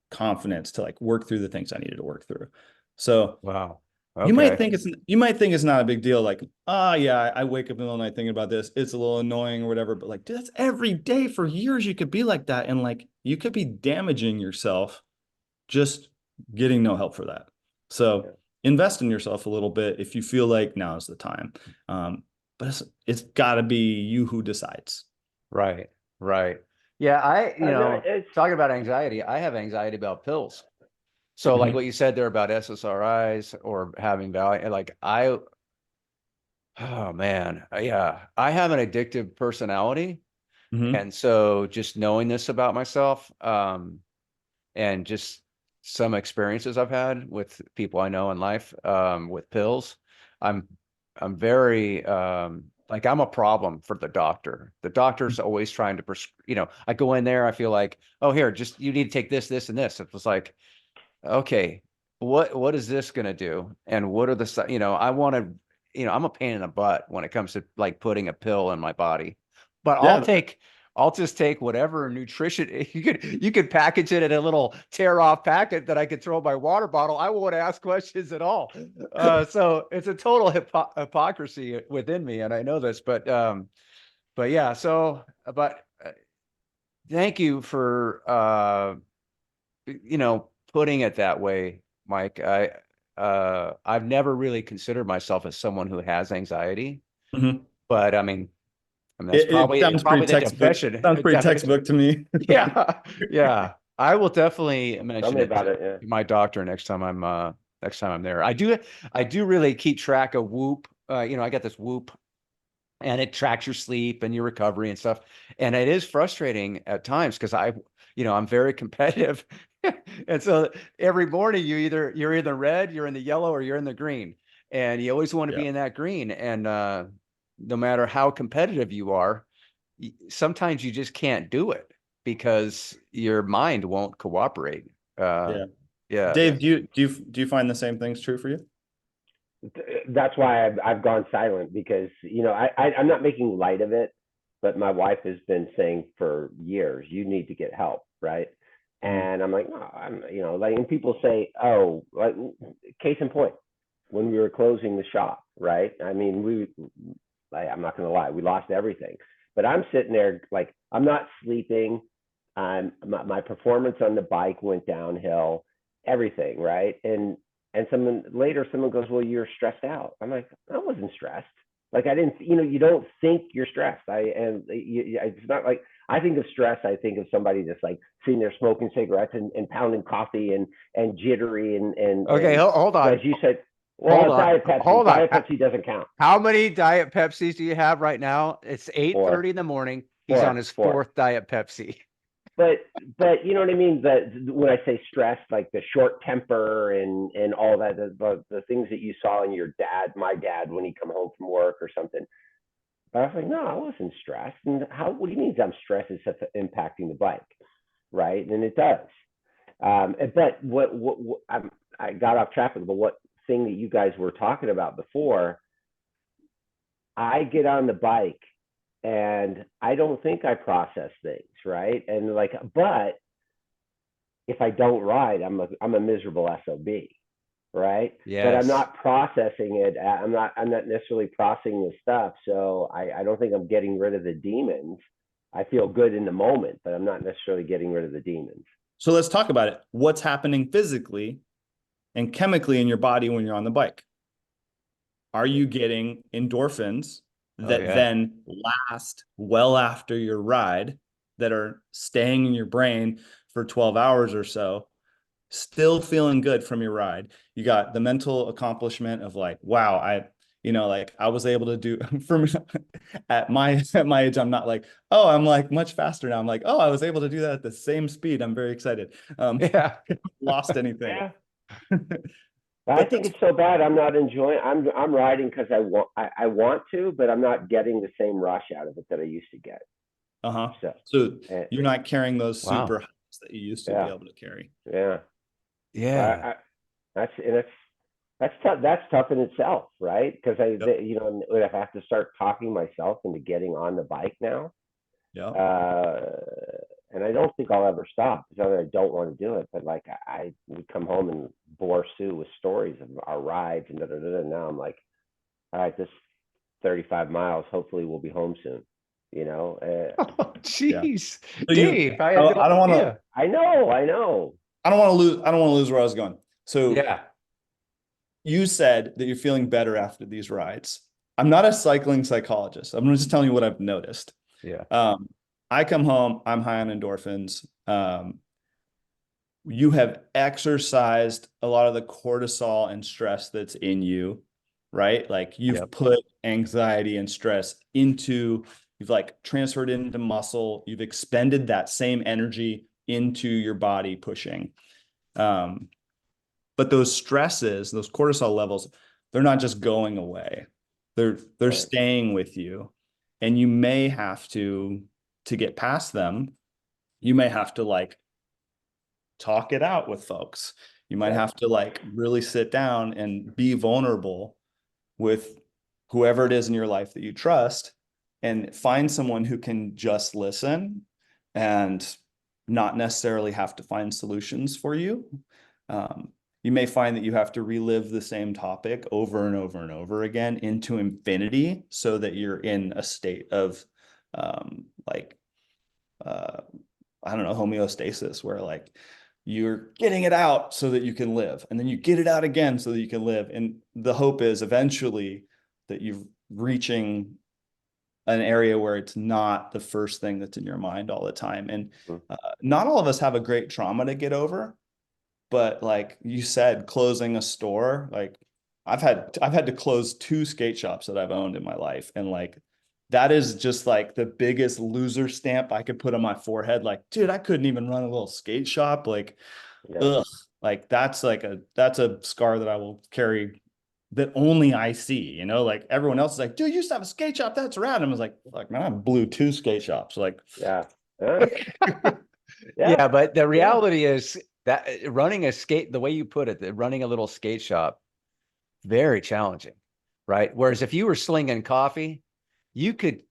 confidence to like work through the things I needed to work through. So Wow. you might Okay. think it's not a big deal. Like, yeah, I wake up in the middle of the night thinking about this. It's a little annoying or whatever. But like, dude, that's every day for years. You could be like that, and like, you could be damaging yourself just getting no help for that. So invest in yourself a little bit if you feel like now is the time. But it's got to be you who decides. Right. Right. Yeah. No, it's Talking about anxiety, I have anxiety about pills. So like Mhm. what you said there about SSRIs or having value, oh man, yeah, I have an addictive personality. Mhm. And so just knowing this about myself, and just some experiences I've had with people I know in life, with pills, I'm I'm very like I'm a problem for the doctor. The doctor's always trying to I go in there, I feel like, oh, here, just you need to take this, this, and this. It was like, okay, what is this going to do? And what are I want to, I'm a pain in the butt when it comes to like putting a pill in my body. But Yeah. I'll just take whatever nutrition you could package it in a little tear off packet that I could throw in my water bottle. I won't ask questions at all. So it's a total hypocrisy within me, and I know this, but yeah. But thank you for putting it that way, Mike. I've never really considered myself as someone who has anxiety, Mhm. but I mean that's It probably sounds pretty the textbook. definition. Sounds pretty Definition. textbook to me. Yeah, yeah. I will definitely tell mention me it about to it. Yeah. my doctor next time I'm there. I do really keep track of Whoop. I got this Whoop, and it tracks your sleep and your recovery and stuff. And it is frustrating at times because I'm very competitive. And so every morning you're either red, you're in the yellow, or you're in the green. And you always want to Yeah. be in that green. And no matter how competitive you are, sometimes you just can't do it because your mind won't cooperate. Uh, Yeah. yeah. Dave, do you find the same things true for you? That's why I've gone silent because I'm not making light of it, but my wife has been saying for years, you need to get help, right? Mhm. And I'm like, no, like, and people say, oh, like, case in point, when we were closing the shop, right? I mean, I'm not gonna lie, we lost everything, but I'm sitting there like I'm not sleeping. My performance on the bike went downhill, everything, right? And someone goes, well, you're stressed out. I'm like, I wasn't stressed. Like I didn't, you don't think you're stressed. It's not like I think of stress. I think of somebody that's like sitting there smoking cigarettes and pounding coffee and jittery Okay. and Hold as on. you said, Hold well, on. Diet Pepsi. Hold on. Diet Pepsi doesn't count. How many Diet Pepsis do you have right now? It's Four, 8:30 in the morning. He's on four, his four. fourth Diet Pepsi. but but you know what I mean. When I say stress, like the short temper and all that, the things that you saw in my dad, when he come home from work or something. But I was like, no, I wasn't stressed. And what do you mean I'm stressed is impacting the bike, right? And it does. But I got off track, but what thing that you guys were talking about before, I get on the bike and I don't think I process things, right? And but if I don't ride, I'm a miserable SOB, right? But I'm Yes. not processing it. I'm not necessarily processing the stuff. So I don't think I'm getting rid of the demons. I feel good in the moment, but I'm not necessarily getting rid of the demons. So let's talk about it. What's happening physically and chemically in your body when you're on the bike? Are you getting endorphins Oh that yeah. then last well after your ride, that are staying in your brain for 12 hours or so, still feeling good from your ride? You got the mental accomplishment of like, wow, like I was able to do for me at my age, I'm not like, oh, I'm like much faster now. I'm like, oh, I was able to do that at the same speed. I'm very excited. Yeah. Lost anything. Yeah. I But think that's it's so bad. I'm not enjoying. I'm riding because I want to, but I'm not getting the same rush out of it that I used to get. uh-huh. So, So uh, you're not carrying those Wow. super highs that you used to be yeah, able to carry. yeah. So Yeah. that's and that's tough. That's tough in itself, right? Because Yep. if I have to start talking myself into getting on the bike now, Yep. uh, and I don't think I'll ever stop. It's not that I don't want to do it, but like I would come home and bore Sue with stories of our rides and da da da. Now I'm like, all right, this 35 miles. Hopefully, we'll be home soon. You know, Oh, Yeah. jeez. So Dave, I I, had no I don't want to, idea. I know. I don't want to lose where I was going. So Yeah. you said that you're feeling better after these rides. I'm not a cycling psychologist. I'm just telling you what I've noticed. Yeah. Um, I come home, I'm high on endorphins. You have exercised a lot of the cortisol and stress that's in you, right? Like you've Yep. put anxiety and stress into, you've like transferred it into muscle, you've expended that same energy into your body pushing. Um, but those stresses, those cortisol levels, they're not just going away. They're Right. staying with you. And you may have to get past them, you may have to like talk it out with folks. You might Right. have to like really sit down and be vulnerable with whoever it is in your life that you trust, and find someone who can just listen and not necessarily have to find solutions for you. You may find that you have to relive the same topic over and over and over again into infinity so that you're in a state of like uh, I don't know, homeostasis, where like you're getting it out so that you can live, and then you get it out again so that you can live. And the hope is eventually that you're reaching an area where it's not the first thing that's in your mind all the time. And Mm. not all of us have a great trauma to get over, but like you said, closing a store, like I've had to close 2 skate shops that I've owned in my life. And like that is just like the biggest loser stamp I could put on my forehead. Like, dude, I couldn't even run a little skate shop. Like, Yeah. ugh, like that's a scar that I will carry, that only I see, like everyone else is like, dude, you used to have a skate shop. That's rad. And I was like, man, I blew 2 skate shops. Like, Yeah. Yeah. Yeah. Yeah, but the Yeah. reality is that running a skate, the way you put it, that running a little skate shop, very challenging, right? Whereas if you were slinging coffee, you could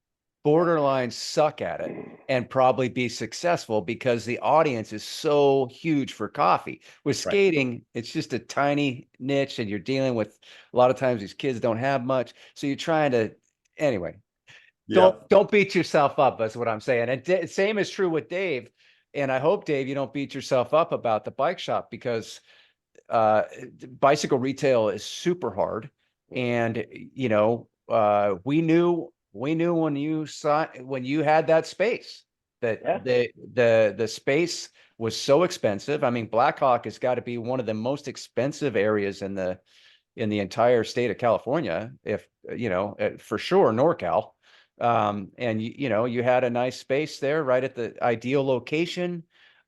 borderline suck at it and probably be successful because the audience is so huge for coffee. With right. skating, it's just a tiny niche and you're dealing with a lot of times these kids don't have much. So you're trying to, anyway, don't Yep. don't beat yourself up. That's what I'm saying. And same is true with Dave. And I hope, Dave, you don't beat yourself up about the bike shop because uh, bicycle retail is super hard. And we knew when you had that space that Yeah. the space was so expensive. I mean, Blackhawk has got to be one of the most expensive areas in the entire state of California, if for sure NorCal. And you had a nice space there right at the ideal location.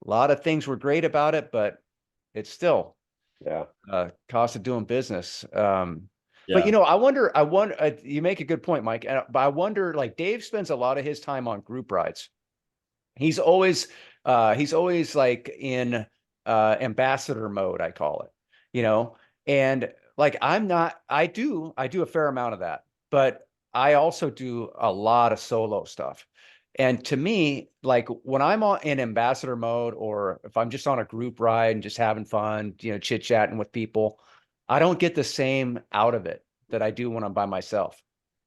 A lot of things were great about it, but it's still Yeah. cost of doing business. But Yeah. I wonder, you make a good point, Mike. But I wonder, like Dave spends a lot of his time on group rides. He's always like in ambassador mode, I call it, you know, and like I'm not, I do a fair amount of that, but I also do a lot of solo stuff. And to me, like when I'm in ambassador mode, or if I'm just on a group ride and just having fun, chit chatting with people, I don't get the same out of it that I do when I'm by myself.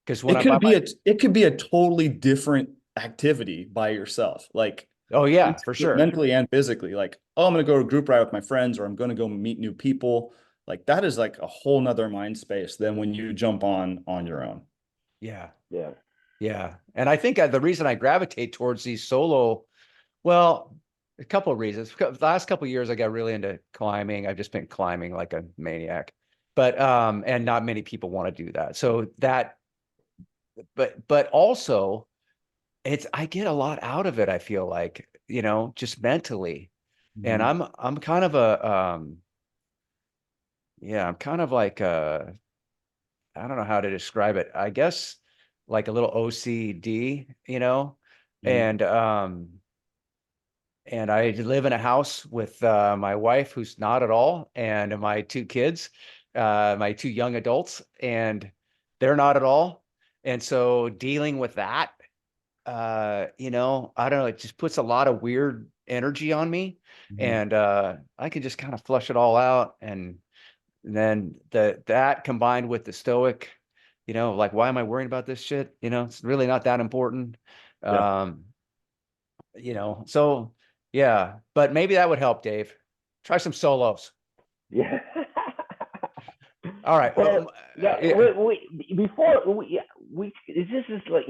Because when It I'm by could be my, it could be a totally different activity by yourself. Like oh yeah, for sure. mentally and physically. Like, oh, I'm gonna go to a group ride with my friends, or I'm gonna go meet new people. Like that is like a whole nother mind space than when you jump on your own. Yeah. Yeah. Yeah. And I think the reason I gravitate towards these solo, well, a couple of reasons. The last couple of years, I got really into climbing. I've just been climbing like a maniac, but, and not many people want to do that. So that, but also I get a lot out of it. I feel like, just mentally. And Mhm. I'm kind of yeah, I'm kind of like, I don't know how to describe it. I guess like a little OCD, Mhm. and, and I live in a house with my wife, who's not at all, and my two kids, my two young adults, and they're not at all. And so dealing with that, I don't know, it just puts a lot of weird energy on me. Mhm. And I can just kind of flush it all out. And then that combined with the stoic, like, why am I worrying about this shit? It's really not that important. Yeah. Um, so yeah, but maybe that would help, Dave. Try some solos. Yeah. All right. Well, yeah, Yeah, before this is like,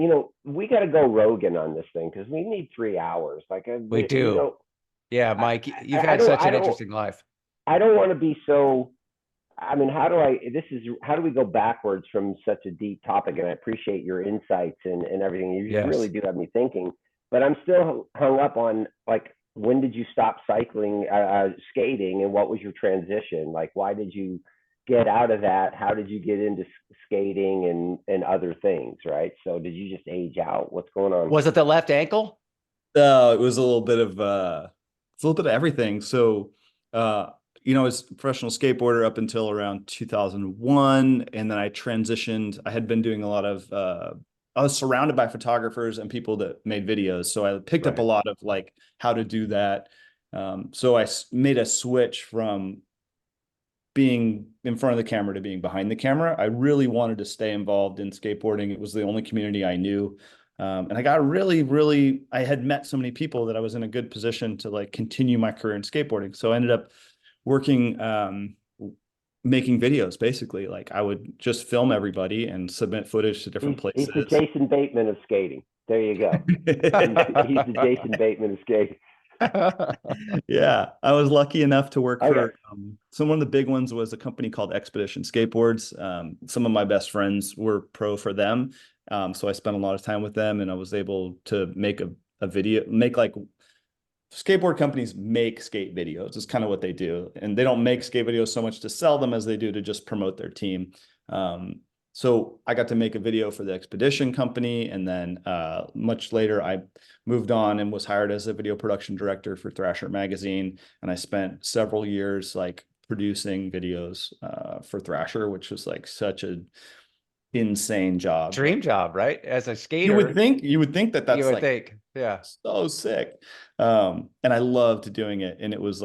we got to go Rogan on this thing because we need 3 hours. Like, we do. Yeah, I, Mike, you've I had don't, such an interesting life. I don't want to be so. I mean, how do we go backwards from such a deep topic? And I appreciate your insights and everything. You really Yes. do have me thinking, but I'm still hung up on, like, when did you stop cycling, skating, and what was your transition? Like, why did you get out of that? How did you get into skating and other things, right? So did you just age out? What's going on? Was it the left ankle? It was a little bit of it's a little bit of everything. So uh I was a professional skateboarder up until around 2001, and then I transitioned. I had been doing a lot of I was surrounded by photographers and people that made videos, so I picked up a Right. lot of like how to do that. So I made a switch from being in front of the camera to being behind the camera. I really wanted to stay involved in skateboarding. It was the only community I knew. And I got really, really, I had met so many people that I was in a good position to like continue my career in skateboarding. So I ended up working, making videos basically. Like I would just film everybody and submit footage to different He's the places. Jason Bateman of skating. There you go. He's the Jason Bateman of skating. Yeah, I was lucky enough to work Okay. for so one of the big ones was a company called Expedition Skateboards. Some of my best friends were pro for them. So I spent a lot of time with them, and I was able to make a video, make like skateboard companies make skate videos. It's kind of what they do. And they don't make skate videos so much to sell them as they do to just promote their team. So I got to make a video for the Expedition company. And then much later, I moved on and was hired as a video production director for Thrasher magazine. And I spent several years like producing videos for Thrasher, which was like such an insane job. Like Dream job, right? As a skater, you would think that you that's would like think. Yeah. so sick. And I loved doing it. And it was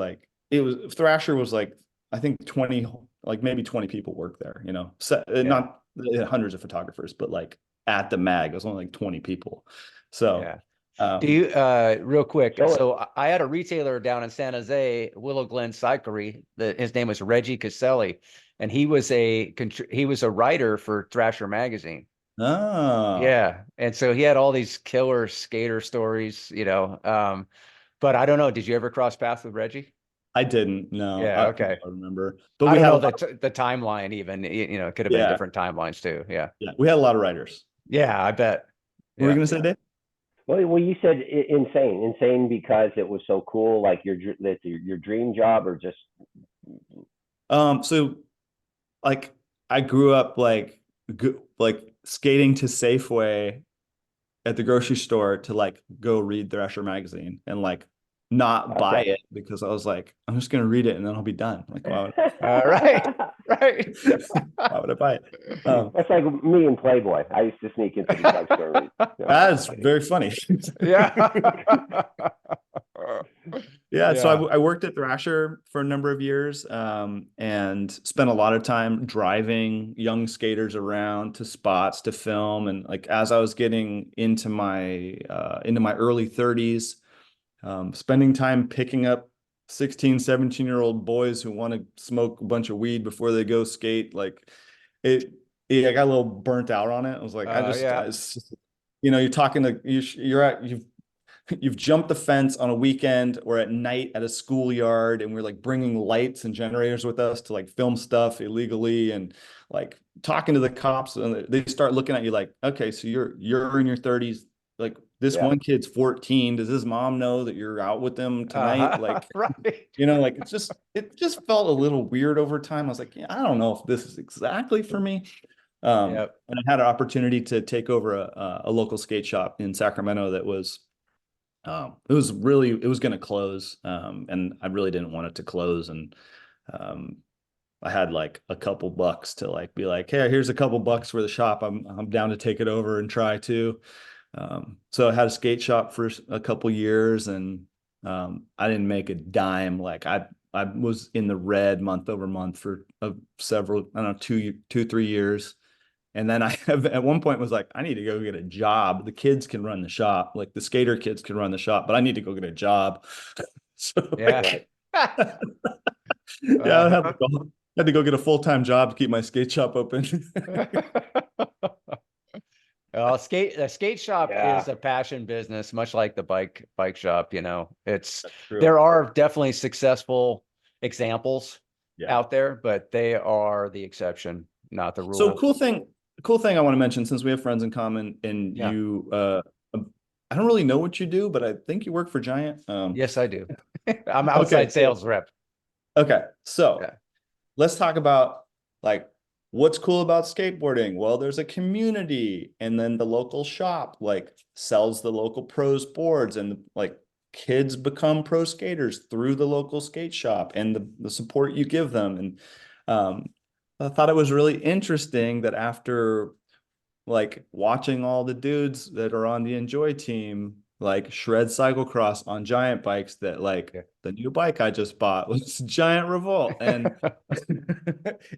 Thrasher was like, I think 20, like maybe 20 people work there, so, Yeah. not hundreds of photographers, but like at the mag, it was only like 20 people. So, Yeah. Do um, you, real quick? So So I had a retailer down in San Jose, Willow Glen Cyclery. His name was Reggie Caselli, and he was a writer for Thrasher magazine. oh, Yeah, and so he had all these killer skater stories, but I don't know. Did you ever cross paths with Reggie? I didn't know. Yeah. I Okay. don't remember, but I we don't had a know lot of, the timeline even. It could have been yeah, different timelines too. Yeah. yeah, we had a lot of writers. Yeah, I bet. What were you Yeah. gonna say, Dave? well, you said insane because it was so cool, like your dream job, or just So like I grew up like skating to Safeway at the grocery store to like go read Thrasher magazine and like not buy okay. it because I was like, I'm just gonna read it and then I'll be done. Like, All right. Right. why would I buy it? That's like me and Playboy. I used to sneak into the drugstore and read. No, I'm That's kidding. very funny. Yeah. Yeah, Yeah, so Yeah. I worked at Thrasher for a number of years, and spent a lot of time driving young skaters around to spots to film. And like as I was getting into my early 30s, spending time picking up 16, 17-year-old boys who want to smoke a bunch of weed before they go skate, like it, I got a little burnt out on it. I was like, Yeah. it's just, you're talking to you've jumped the fence on a weekend or at night at a schoolyard, and we're like bringing lights and generators with us to like film stuff illegally, and like talking to the cops, and they start looking at you like, okay, so you're in your 30s, like this Yeah. one kid's 14, does his mom know that you're out with them tonight? Like, Right. like it just felt a little weird over time. I was like, yeah, I don't know if this is exactly for me. Yep. And I had an opportunity to take over a local skate shop in Sacramento that was it was going to close. And I really didn't want it to close. And um, I had like a couple bucks to like be like, hey, here's a couple bucks for the shop. I'm down to take it over and try to. So I had a skate shop for a couple years, and I didn't make a dime. Like I was in the red month over month for several, I don't know, 3 years. And then I have at one point was like, I need to go get a job. The kids can run the shop, like the skater kids can run the shop, but I need to go get a job. So Yeah. like, yeah, had to go get a full-time job to keep my skate shop open. Well, the skate shop Yeah. is a passion business, much like the bike shop, That's true. there are definitely successful examples Yeah. out there, but they are the exception, not the So rule. cool thing I want to mention, since we have friends in common, and Yeah. I don't really know what you do, but I think you work for Giant. Yes, I do. I'm Okay, outside cool. sales rep. Okay, so Yeah. let's talk about like what's cool about skateboarding. Well, there's a community, and then the local shop like sells the local pros boards, and like kids become pro skaters through the local skate shop and the support you give them. And um, I thought it was really interesting that after like watching all the dudes that are on the Enjoy team like shred cyclocross on giant bikes, that like Yeah. the new bike I just bought was Giant Revolt. And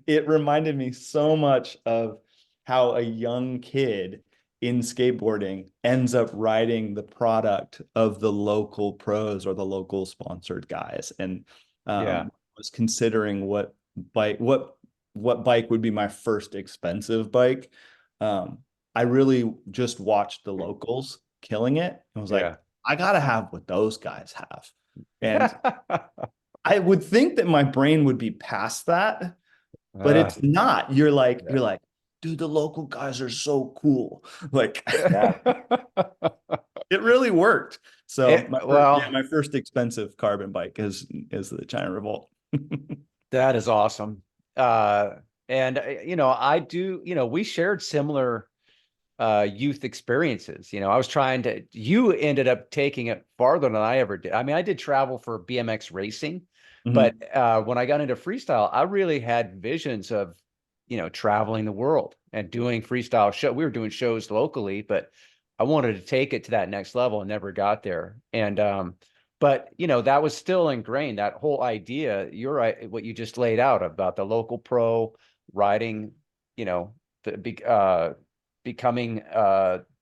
it reminded me so much of how a young kid in skateboarding ends up riding the product of the local pros or the local sponsored guys. And Yeah. was considering bike what bike would be my first expensive bike. I really just watched the locals killing it and was like, Yeah. I gotta have what those guys have. And I would think that my brain would be past that, but Uh, it's not. yeah. You're like, dude, the local guys are so cool. Like Yeah. it really worked. So Well, my first expensive carbon bike is the China Revolt. that is awesome. And I do, we shared similar youth experiences. You ended up taking it farther than I ever did. I mean, I did travel for BMX racing, but Mhm. when I got into freestyle, I really had visions of, traveling the world and doing freestyle show. We were doing shows locally, but I wanted to take it to that next level and never got there. And but that was still ingrained, that whole idea. You're right, what you just laid out about the local pro riding, the big becoming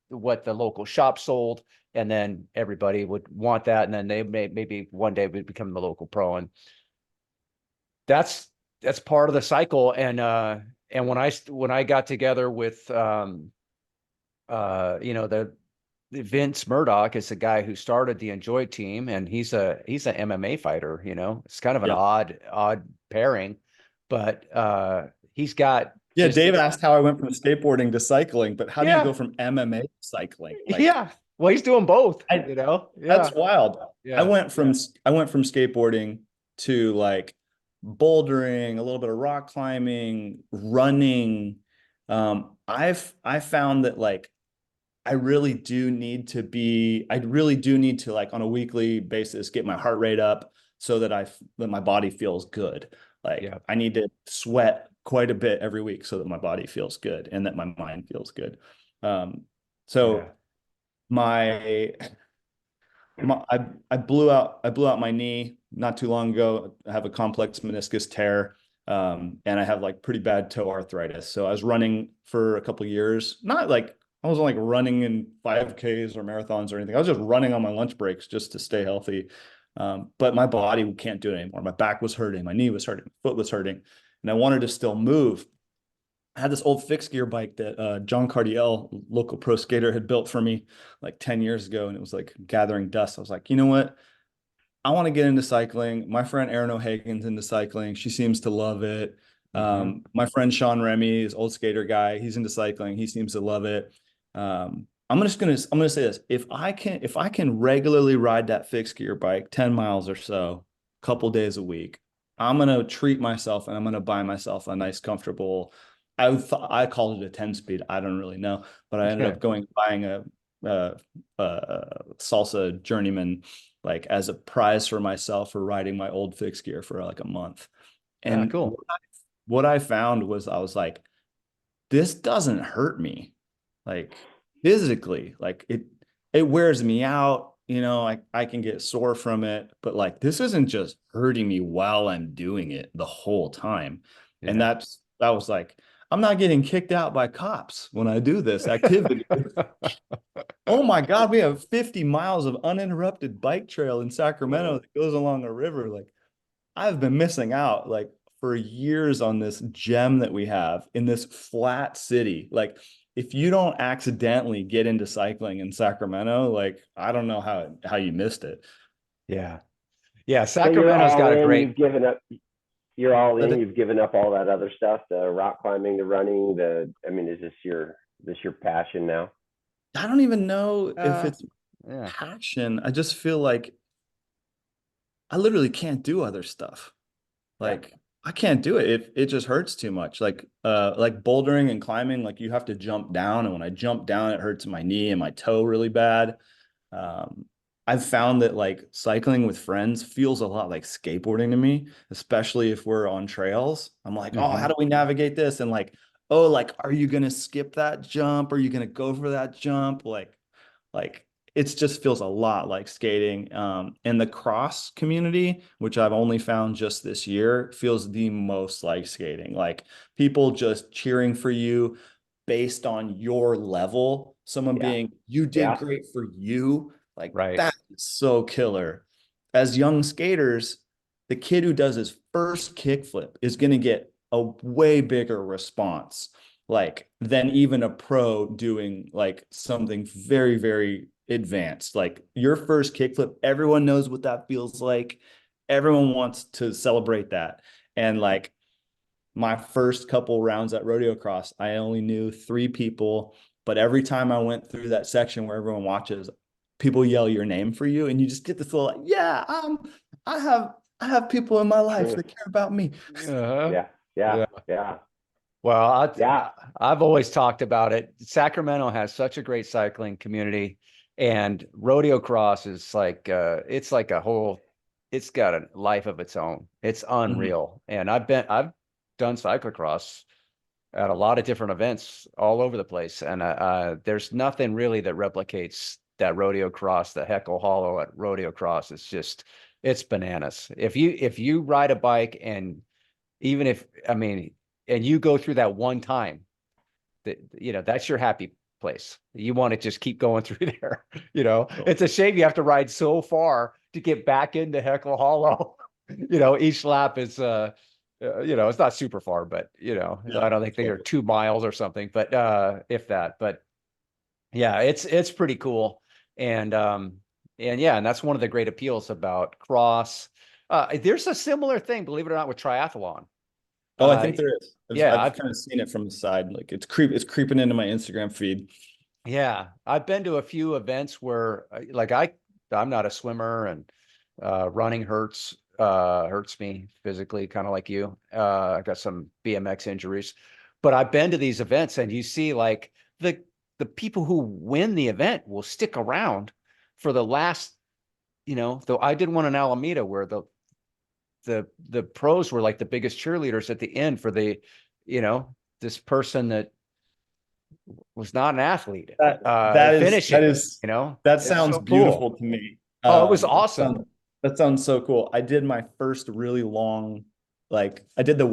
what the local shop sold, and then everybody would want that, and then they maybe one day would become the local pro, and that's part of the cycle. And when I got together with the Vince Murdoch is the guy who started the Enjoy team, and he's an MMA fighter. It's kind of an Yeah. odd pairing, but he's got Yeah, just Dave this. asked how I went from skateboarding to cycling, but how do you go Yeah, from MMA to cycling? Like yeah. Well, he's doing both. I Yeah, that's wild. yeah, I went from skateboarding to like bouldering, a little bit of rock climbing, running. I found that like I really do need to like on a weekly basis get my heart rate up so that that my body feels good. Like yeah, I need to sweat quite a bit every week so that my body feels good and that my mind feels good. Um, yeah, so my I blew out my knee not too long ago. I have a complex meniscus tear. And I have like pretty bad toe arthritis. So I was running for a couple of years, not like I wasn't like running in 5Ks or marathons or anything. I was just running on my lunch breaks just to stay healthy. But my body can't do it anymore. My back was hurting, my knee was hurting, my foot was hurting, and I wanted to still move. I had this old fixed gear bike that John Cardiel, local pro skater, had built for me like 10 years ago, and it was like gathering dust. I was like, you know what? I want to get into cycling. My friend Erin O'Hagan's into cycling. She seems to love it. Mhm. My friend Sean Remy is old skater guy. He's into cycling. He seems to love it. I'm gonna say this. If I can regularly ride that fixed gear bike 10 miles or so, a couple days a week, I'm gonna treat myself and I'm gonna buy myself a nice, comfortable. I called it a 10 speed. I don't really know, but I ended Yeah. up going buying a salsa journeyman like as a prize for myself for riding my old fixed gear for like a month. Ah, And cool. what I found was I was like, this doesn't hurt me like physically. Like it wears me out. You know, I can get sore from it, but like this isn't just hurting me while I'm doing it the whole time. And Yeah. that was like, I'm not getting kicked out by cops when I do this activity. Oh my God, we have 50 miles of uninterrupted bike trail in Sacramento that goes along a river. Like I've been missing out like for years on this gem that we have in this flat city. Like if you don't accidentally get into cycling in Sacramento, like I don't know how you missed it. Yeah. Yeah. So you're Sacramento's all got a in. great, You've given up. You're all I in. think You've given up all that other stuff. The rock climbing, the running. I mean, is this your passion now? I don't even know if uh, it's yeah. passion. I just feel like I literally can't do other stuff. Yeah. Like I can't do it. It just hurts too much. Like bouldering and climbing, like you have to jump down. And when I jump down, it hurts my knee and my toe really bad. Um, I've found that like cycling with friends feels a lot like skateboarding to me, especially if we're on trails. I'm like, oh, how Hmm. do we navigate this? And like, oh, like, are you gonna skip that jump? Are you gonna go for that jump? Like it just feels a lot like skating. And the cross community, which I've only found just this year, feels the most like skating. Like people just cheering for you based on your level. Someone Yeah. being, you did Yeah. great for you. Like Right. that is so killer. As young skaters, the kid who does his first kickflip is going to get a way bigger response like than even a pro doing like something very, very advanced. Like your first kickflip, everyone knows what that feels like. Everyone wants to celebrate that. And like my first couple rounds at rodeo cross, I only knew 3 people, but every time I went through that section where everyone watches, people yell your name for you, and you just get to feel like, yeah, I have I have people in my life that care about me. Uh-huh. Yeah. Yeah. Yeah. Yeah. Well, Yeah. I've always talked about it. Sacramento has such a great cycling community, and rodeo cross is like it's like a whole, it's got a life of its own. It's Mhm. unreal. And I've done cyclocross at a lot of different events all over the place, and there's nothing really that replicates that rodeo cross, the Heckle Hollow at rodeo cross. It's just it's bananas. If you ride a bike, and even if I mean, and you go through that one time, that that's your happy place. You want to just keep going through there. It's a shame you have to ride so far to get back into Heckle Hollow. Each lap is it's not super far, but I Yeah, don't think they are totally. 2 miles or something, but if that. But yeah, it's pretty cool. And yeah, and that's one of the great appeals about cross. There's a similar thing, believe it or not, with triathlon. Oh, I Uh, think there is. yeah, I've kind of seen it from the side. Like it's creeping into my Instagram feed. Yeah, I've been to a few events where like I'm not a swimmer, and running hurts me physically, kind of like you. I got some BMX injuries, but I've been to these events, and you see like the people who win the event will stick around for the last, though I did one in Alameda where the pros were like the biggest cheerleaders at the end for you know, this person that was not an athlete That that is that finishing. is You know, that it's sounds so cool. beautiful to me. Oh, it was Um, awesome. that sounds so cool. I did my first really long, like I did the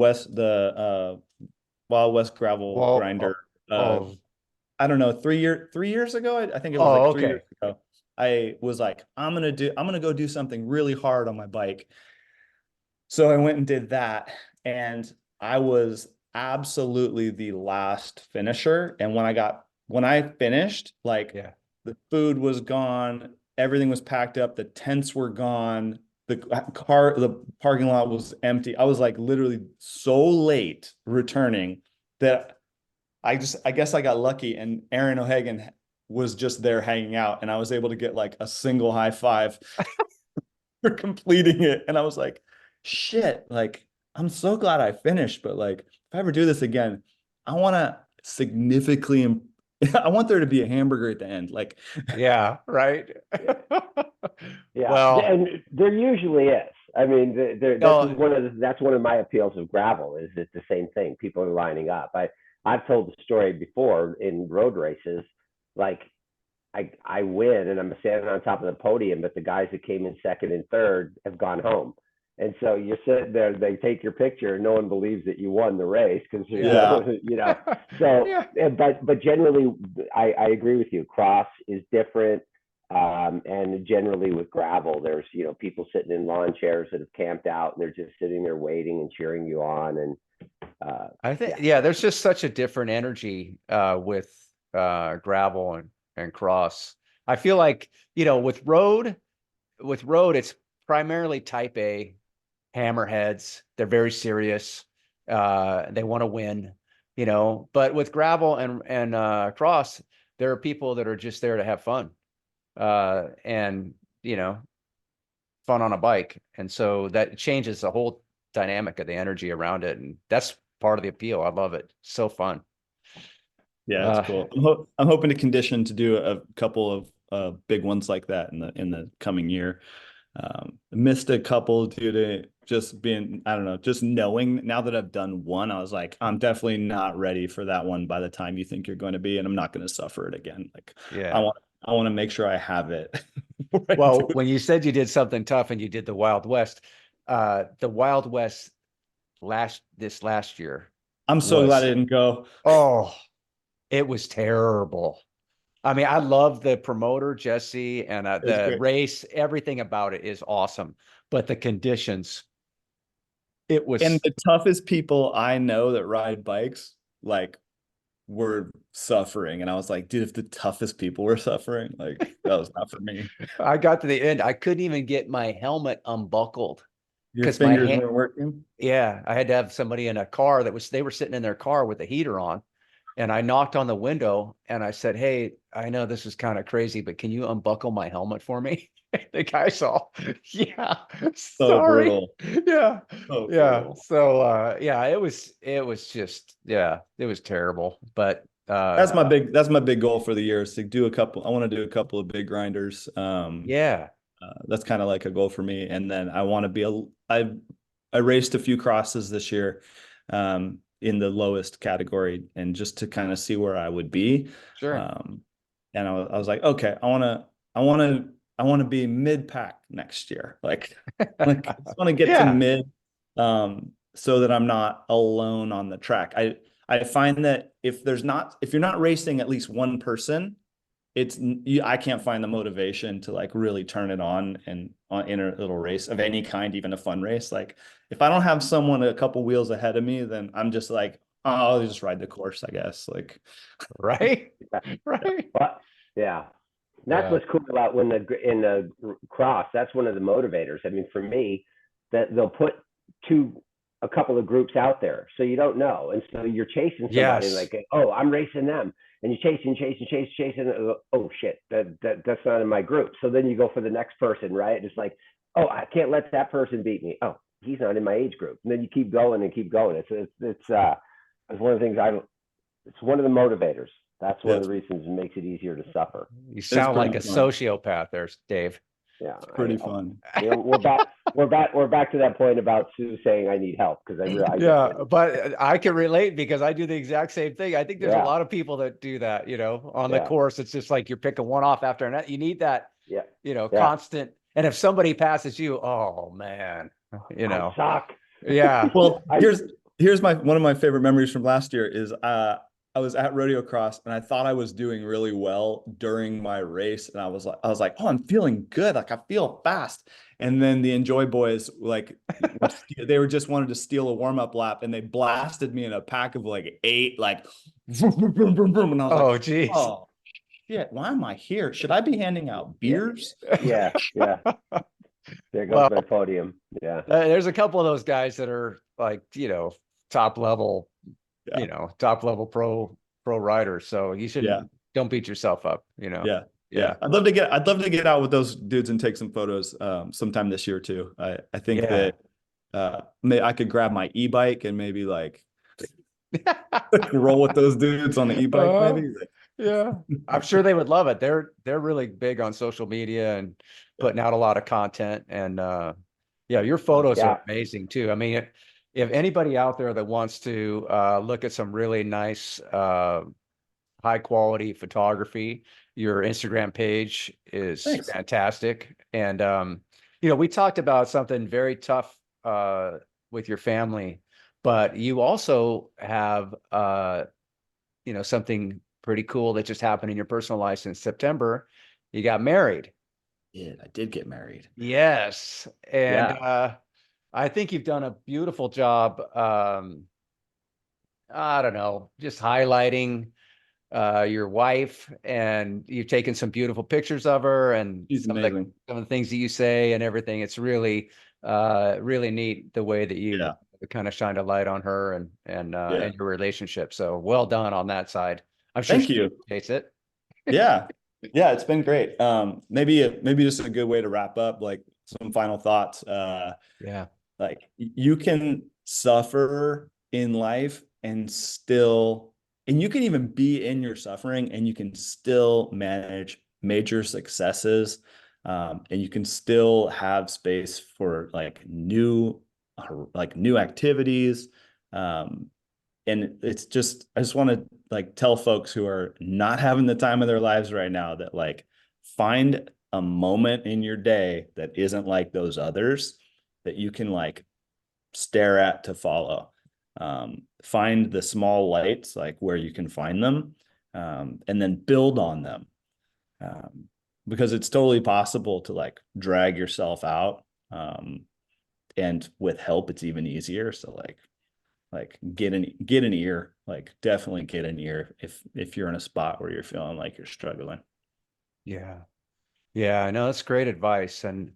Wild West gravel Well, grinder. oh, I don't know, 3 years ago. I think it was oh, like 3 years okay. ago. I was like, I'm gonna go do something really hard on my bike. So I went and did that, and I was absolutely the last finisher. And when I finished, like Yeah. the food was gone, everything was packed up, the tents were gone, the parking lot was empty. I was like literally so late returning that I guess I got lucky, and Aaron O'Hagan was just there hanging out, and I was able to get like a single high five for completing it. And I was like, shit, like I'm so glad I finished, but like if I ever do this again, I want to significantly I want there to be a hamburger at the end. Like, Yeah, right. Yeah, Well, and there usually is. I mean, this is no, that's one of my appeals of gravel. Is it's the same thing. People are lining up. I've told the story before in road races. Like I win and I'm standing on top of the podium, but the guys that came in second and third have gone home. And so you're sitting there, they take your picture, and no one believes that you won the race because there's yeah. yeah, no, So, Yeah. but generally, I agree with you. Cross is different, and generally with gravel, there's people sitting in lawn chairs that have camped out and they're just sitting there waiting and cheering you on, and I think, yeah, yeah, there's just such a different energy with gravel and cross. I feel like, with road, it's primarily type A hammerheads. They're very serious. They want to win, but with gravel and cross, there are people that are just there to have fun. And you know, fun on a bike. And so that changes the whole dynamic of the energy around it. And that's part of the appeal. I love it. So fun. yeah, it's Uh, cool. I'm hoping to condition to do a couple of big ones like that in the coming year. Missed a couple due to just being, I don't know, just knowing now that I've done one, I was like, I'm definitely not ready for that one by the time you think you're going to be, and I'm not going to suffer it again. Like I yeah. want, I want to make sure I have it before I do Well, it. when you said you did something tough and you did the Wild West this last year I'm so glad I was, didn't go. oh, it was terrible. I mean, I love the promoter, Jesse, and It was the great. race. Everything about it is awesome, but the conditions, it And was the toughest people I know that ride bikes, like, were suffering. And I was like, dude, if the toughest people were suffering, like, that was not for me. I got to the end. I couldn't even get my helmet unbuckled Your because my fingers hand, weren't working. yeah, I had to have somebody in a car they were sitting in their car with the heater on. And I knocked on the window and I said, "Hey, I know this is kind of crazy, but can you unbuckle my helmet for me?" The guy saw, yeah, So sorry. brutal. Yeah. So Yeah. brutal. So yeah, it was just, yeah, it was terrible. But That's my big goal for the year is to do a couple. I want to do a couple of big grinders. yeah, That's kind of like a goal for me. And then I want to be I raced a few crosses this year, in the lowest category, and just to kind of see where I would be. sure. Um, and I was like, okay, I want to be mid pack next year. Like I just want to get to Yeah. mid, so that I'm not alone on the track. I find that if you're not racing at least one person, I can't find the motivation to like really turn it on and in a little race of any kind, even a fun race. Like if I don't have someone a couple wheels ahead of me, then I'm just like, oh, I'll just ride the course, I guess. Like, Right. yeah, Right. but yeah. That's Yeah. what's cool about when in the cross. That's one of the motivators. I mean, for me, that they'll put a couple of groups out there, so you don't know, and so you're chasing somebody Yes. like, oh, I'm racing them, and you're chasing. Oh shit, that's not in my group. So then you go for the next person, right? It's like, oh, I can't let that person beat me. Oh, he's not in my age group. And then you keep going and keep going. It's one of the things I. It's one of the motivators. That's one yeah, of the reasons it makes it easier to suffer. You it's sound like pretty a fun. sociopath there, Dave. Yeah, It's pretty fun. we're back to that point about Sue saying I need help because I get Yeah, busy. but I can relate because I do the exact same thing. I think there's a Yeah, lot of people that do that, on the yeah, course. It's just like you're picking one off after another. You need that, yeah, yeah, constant. And if somebody passes you, oh man, you I know, suck. yeah. Well, I here's one of my favorite memories from last year is I was at rodeo cross and I thought I was doing really well during my race and I was like, oh, I'm feeling good, like I feel fast. And then the Enjoy boys they were just wanted to steal a warm-up lap and they blasted me in a pack of like 8, like vroom, vroom, vroom, vroom, vroom. And I was like, Oh, geez. oh shit, why am I here? Should I be handing out yeah, beers? yeah, yeah. There goes Well, my podium. Yeah, there's a couple of those guys that are like, top level, Yeah, top level pro riders. So you yeah. shouldn't, don't beat yourself up, Yeah. Yeah. Yeah. I'd love to get out with those dudes and take some photos sometime this year too. I think Yeah. that I could grab my e-bike and maybe like roll with those dudes on the e-bike Uh, maybe. yeah. I'm sure they would love it. They're really big on social media and Yeah. putting out a lot of content. And yeah, your photos are yeah. amazing too. I mean, if anybody out there that wants to look at some really nice high quality photography, your Instagram page is Thanks. fantastic. And we talked about something very tough with your family, but you also have something pretty cool that just happened in your personal life in September. You got married. Yeah, I did get married. Yes. And Yeah. I think you've done a beautiful job. I don't know, just highlighting your wife, and you've taken some beautiful pictures of her and She's amazing. some of the things that you say and everything. It's really really neat the way that you Yeah. kind of shined a light on her Yeah. and your relationship. So well done on that side. I'm sure Thank she you. appreciates it. Yeah. Yeah, it's been great. Maybe just a good way to wrap up, like some final thoughts. Yeah. Like you can suffer in life and you can even be in your suffering and you can still manage major successes. And you can still have space for like new activities. Um, and it's just, I just want to like tell folks who are not having the time of their lives right now that like find a moment in your day that isn't like those others that you can like stare at to follow. Find the small lights, like where you can find them, and then build on them. Um, because it's totally possible to like drag yourself out. And with help, it's even easier. So like get an ear, like definitely get an ear if you're in a spot where you're feeling like you're struggling. Yeah. Yeah, I know that's great advice. And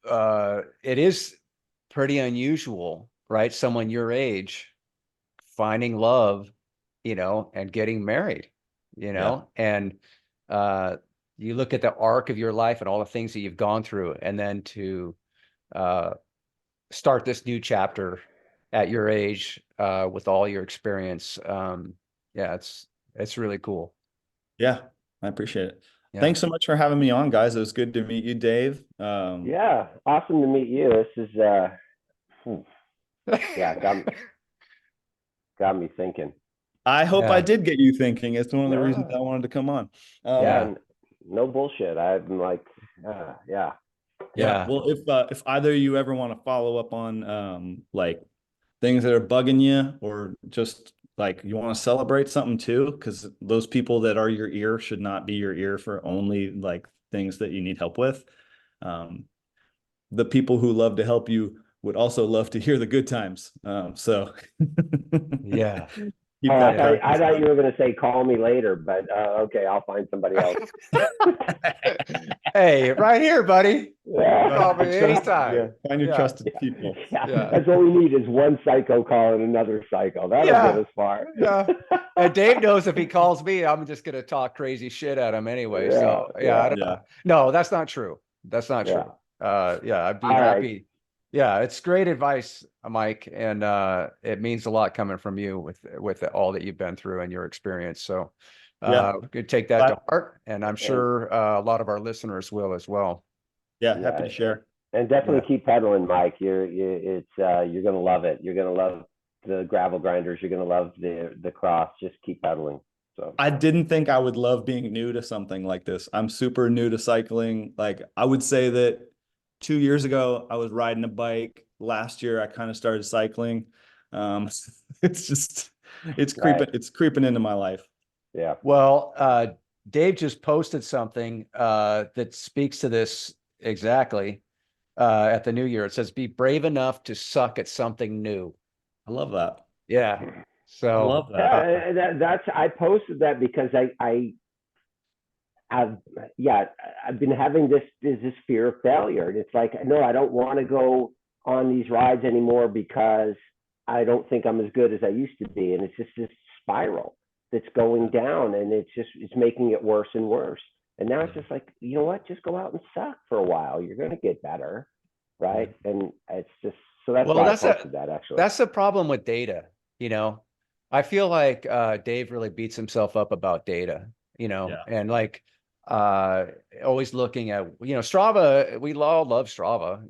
it is pretty unusual, right? Someone your age finding love, and getting married, Yeah. and uh, you look at the arc of your life and all the things that you've gone through, and then to uh, start this new chapter at your age with all your experience. Yeah, it's really cool. Yeah. I appreciate it. Yeah. Thanks so much for having me on, guys. It was good to meet you, Dave. Yeah, awesome to meet you. This is hmm, yeah, got me thinking. I hope I Yeah. did get you thinking. It's one of the reasons Yeah, I wanted to come on. yeah, Yeah. no bullshit. I'm like, yeah, Yeah. Yeah. Well, if either of you ever want to follow up on like things that are bugging you or just like you want to celebrate something too, because those people that are your ear should not be your ear for only like things that you need help with. Um, the people who love to help you would also love to hear the good times. So Yeah. keep Oh, that Yeah. I practice thought you going. were going to say call me later, but okay, I'll find somebody else. Hey, right here, buddy. You can call Yeah. Your me trusted, anytime. yeah, find your Yeah. trusted people. Yeah, Yeah. that's what we need is one psycho calling another psycho. That'll get Yeah. us far. Yeah. And Dave knows if he calls me, I'm just gonna talk crazy shit at him anyway. Yeah, So yeah, I yeah, don't, Yeah. no, that's not true. That's not yeah. true. Yeah, I'd be All right. happy. Yeah, it's great advice, Mike, and it means a lot coming from you with all that you've been through and your experience. So Yeah. we could take that to But heart, and I'm And sure a lot of our listeners will as well. yeah, happy yeah, to share. and Yeah. definitely keep pedaling, Mike. You're gonna love it. You're gonna love the gravel grinders. You're gonna love the cross. Just keep pedaling. So I didn't think I would love being new to something like this. I'm super new to cycling. Like I would say that 2 years ago, I was riding a bike. Last year, I kind of started cycling. Um, it's just, right, it's creeping into my life. yeah. Well, Dave just posted something that speaks to this exactly at the new year. It says, be brave enough to suck at something new. I love that. Yeah. I So, love that. Yeah, that's I posted that because I've yeah, I've been having this fear of failure. And it's like, no, I don't want to go on these rides anymore because I don't think I'm as good as I used to be. And it's just this spiral that's going down, and it's making it worse and worse. And now it's just like, you know what? Just go out and suck for a while. You're gonna get better, right? And it's just so that's well, why I posted that actually. that's the problem with data. You know, I feel like Dave really beats himself up about data, Yeah. and like uh always looking at, Strava. We all love Strava.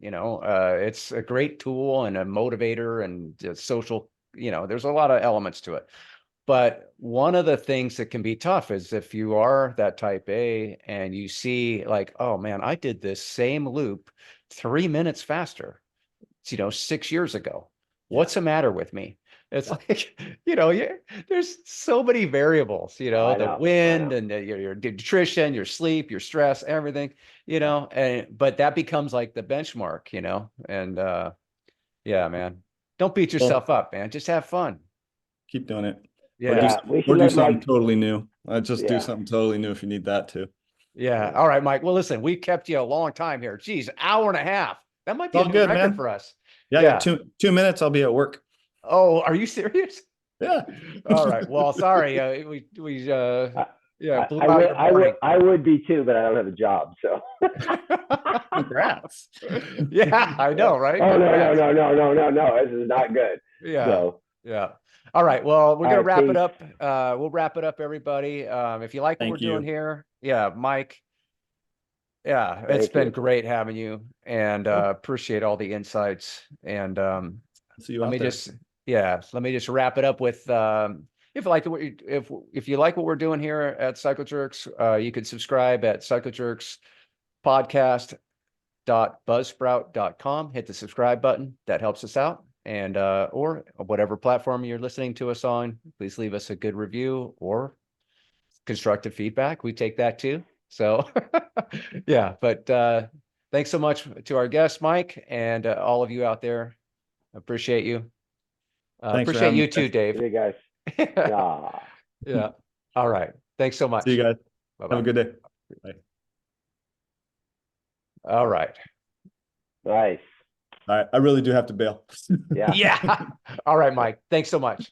It's a great tool and a motivator and social, there's a lot of elements to it. But one of the things that can be tough is if you are that type A and you see like, oh man, I did this same loop 3 minutes faster, 6 years ago. Yeah. What's the matter with me? It's like, yeah, there's so many variables, I the know, wind and your nutrition, your sleep, your stress, everything, but that becomes like the benchmark, and yeah, man, don't beat Well, yourself up, man. Just have fun. keep doing it. Yeah. we Or should do let something Mike. totally new. Just do Yeah, something totally new if you need that too. Yeah. All right, Mike. Well, listen, we kept you a long time here. Geez, hour and a half. That might It's be a all new good, record man. for us. Yeah, I got Yeah. 2 minutes. I'll be at work. Oh, are you serious? Yeah. All right. Well, sorry. We I, yeah, blew I out would your morning. I would be too, but I don't have a job, so. Congrats. Yeah, I know, right? Oh no no Congrats. no no no no no! This is not good. Yeah. So Yeah. All right. Well, we're all gonna right, wrap it peace. up. We'll wrap it up, everybody. If you like what we're Thank doing you. here, yeah, Mike. Yeah, it's Thank been you. great having you, and appreciate all the insights. And See you let out me there. just, yeah, let me just wrap it up with if you like what if you like what we're doing here at Cycle Jerks, you can subscribe at cyclejerkspodcast.buzzsprout.com. Hit the subscribe button. That helps us out. And or whatever platform you're listening to us on, please leave us a good review or constructive feedback. We take that too. So yeah, but thanks so much to our guest, Mike, and all of you out there. Appreciate you. Thanks for Appreciate having me, you too, guys. Dave. See you guys. Yeah. Yeah. All right. Thanks so See you much. guys. Have a Bye-bye. good day. Bye. All right. Nice. All right. I really do have to bail. Yeah. Yeah. All right, Mike. Thanks so much.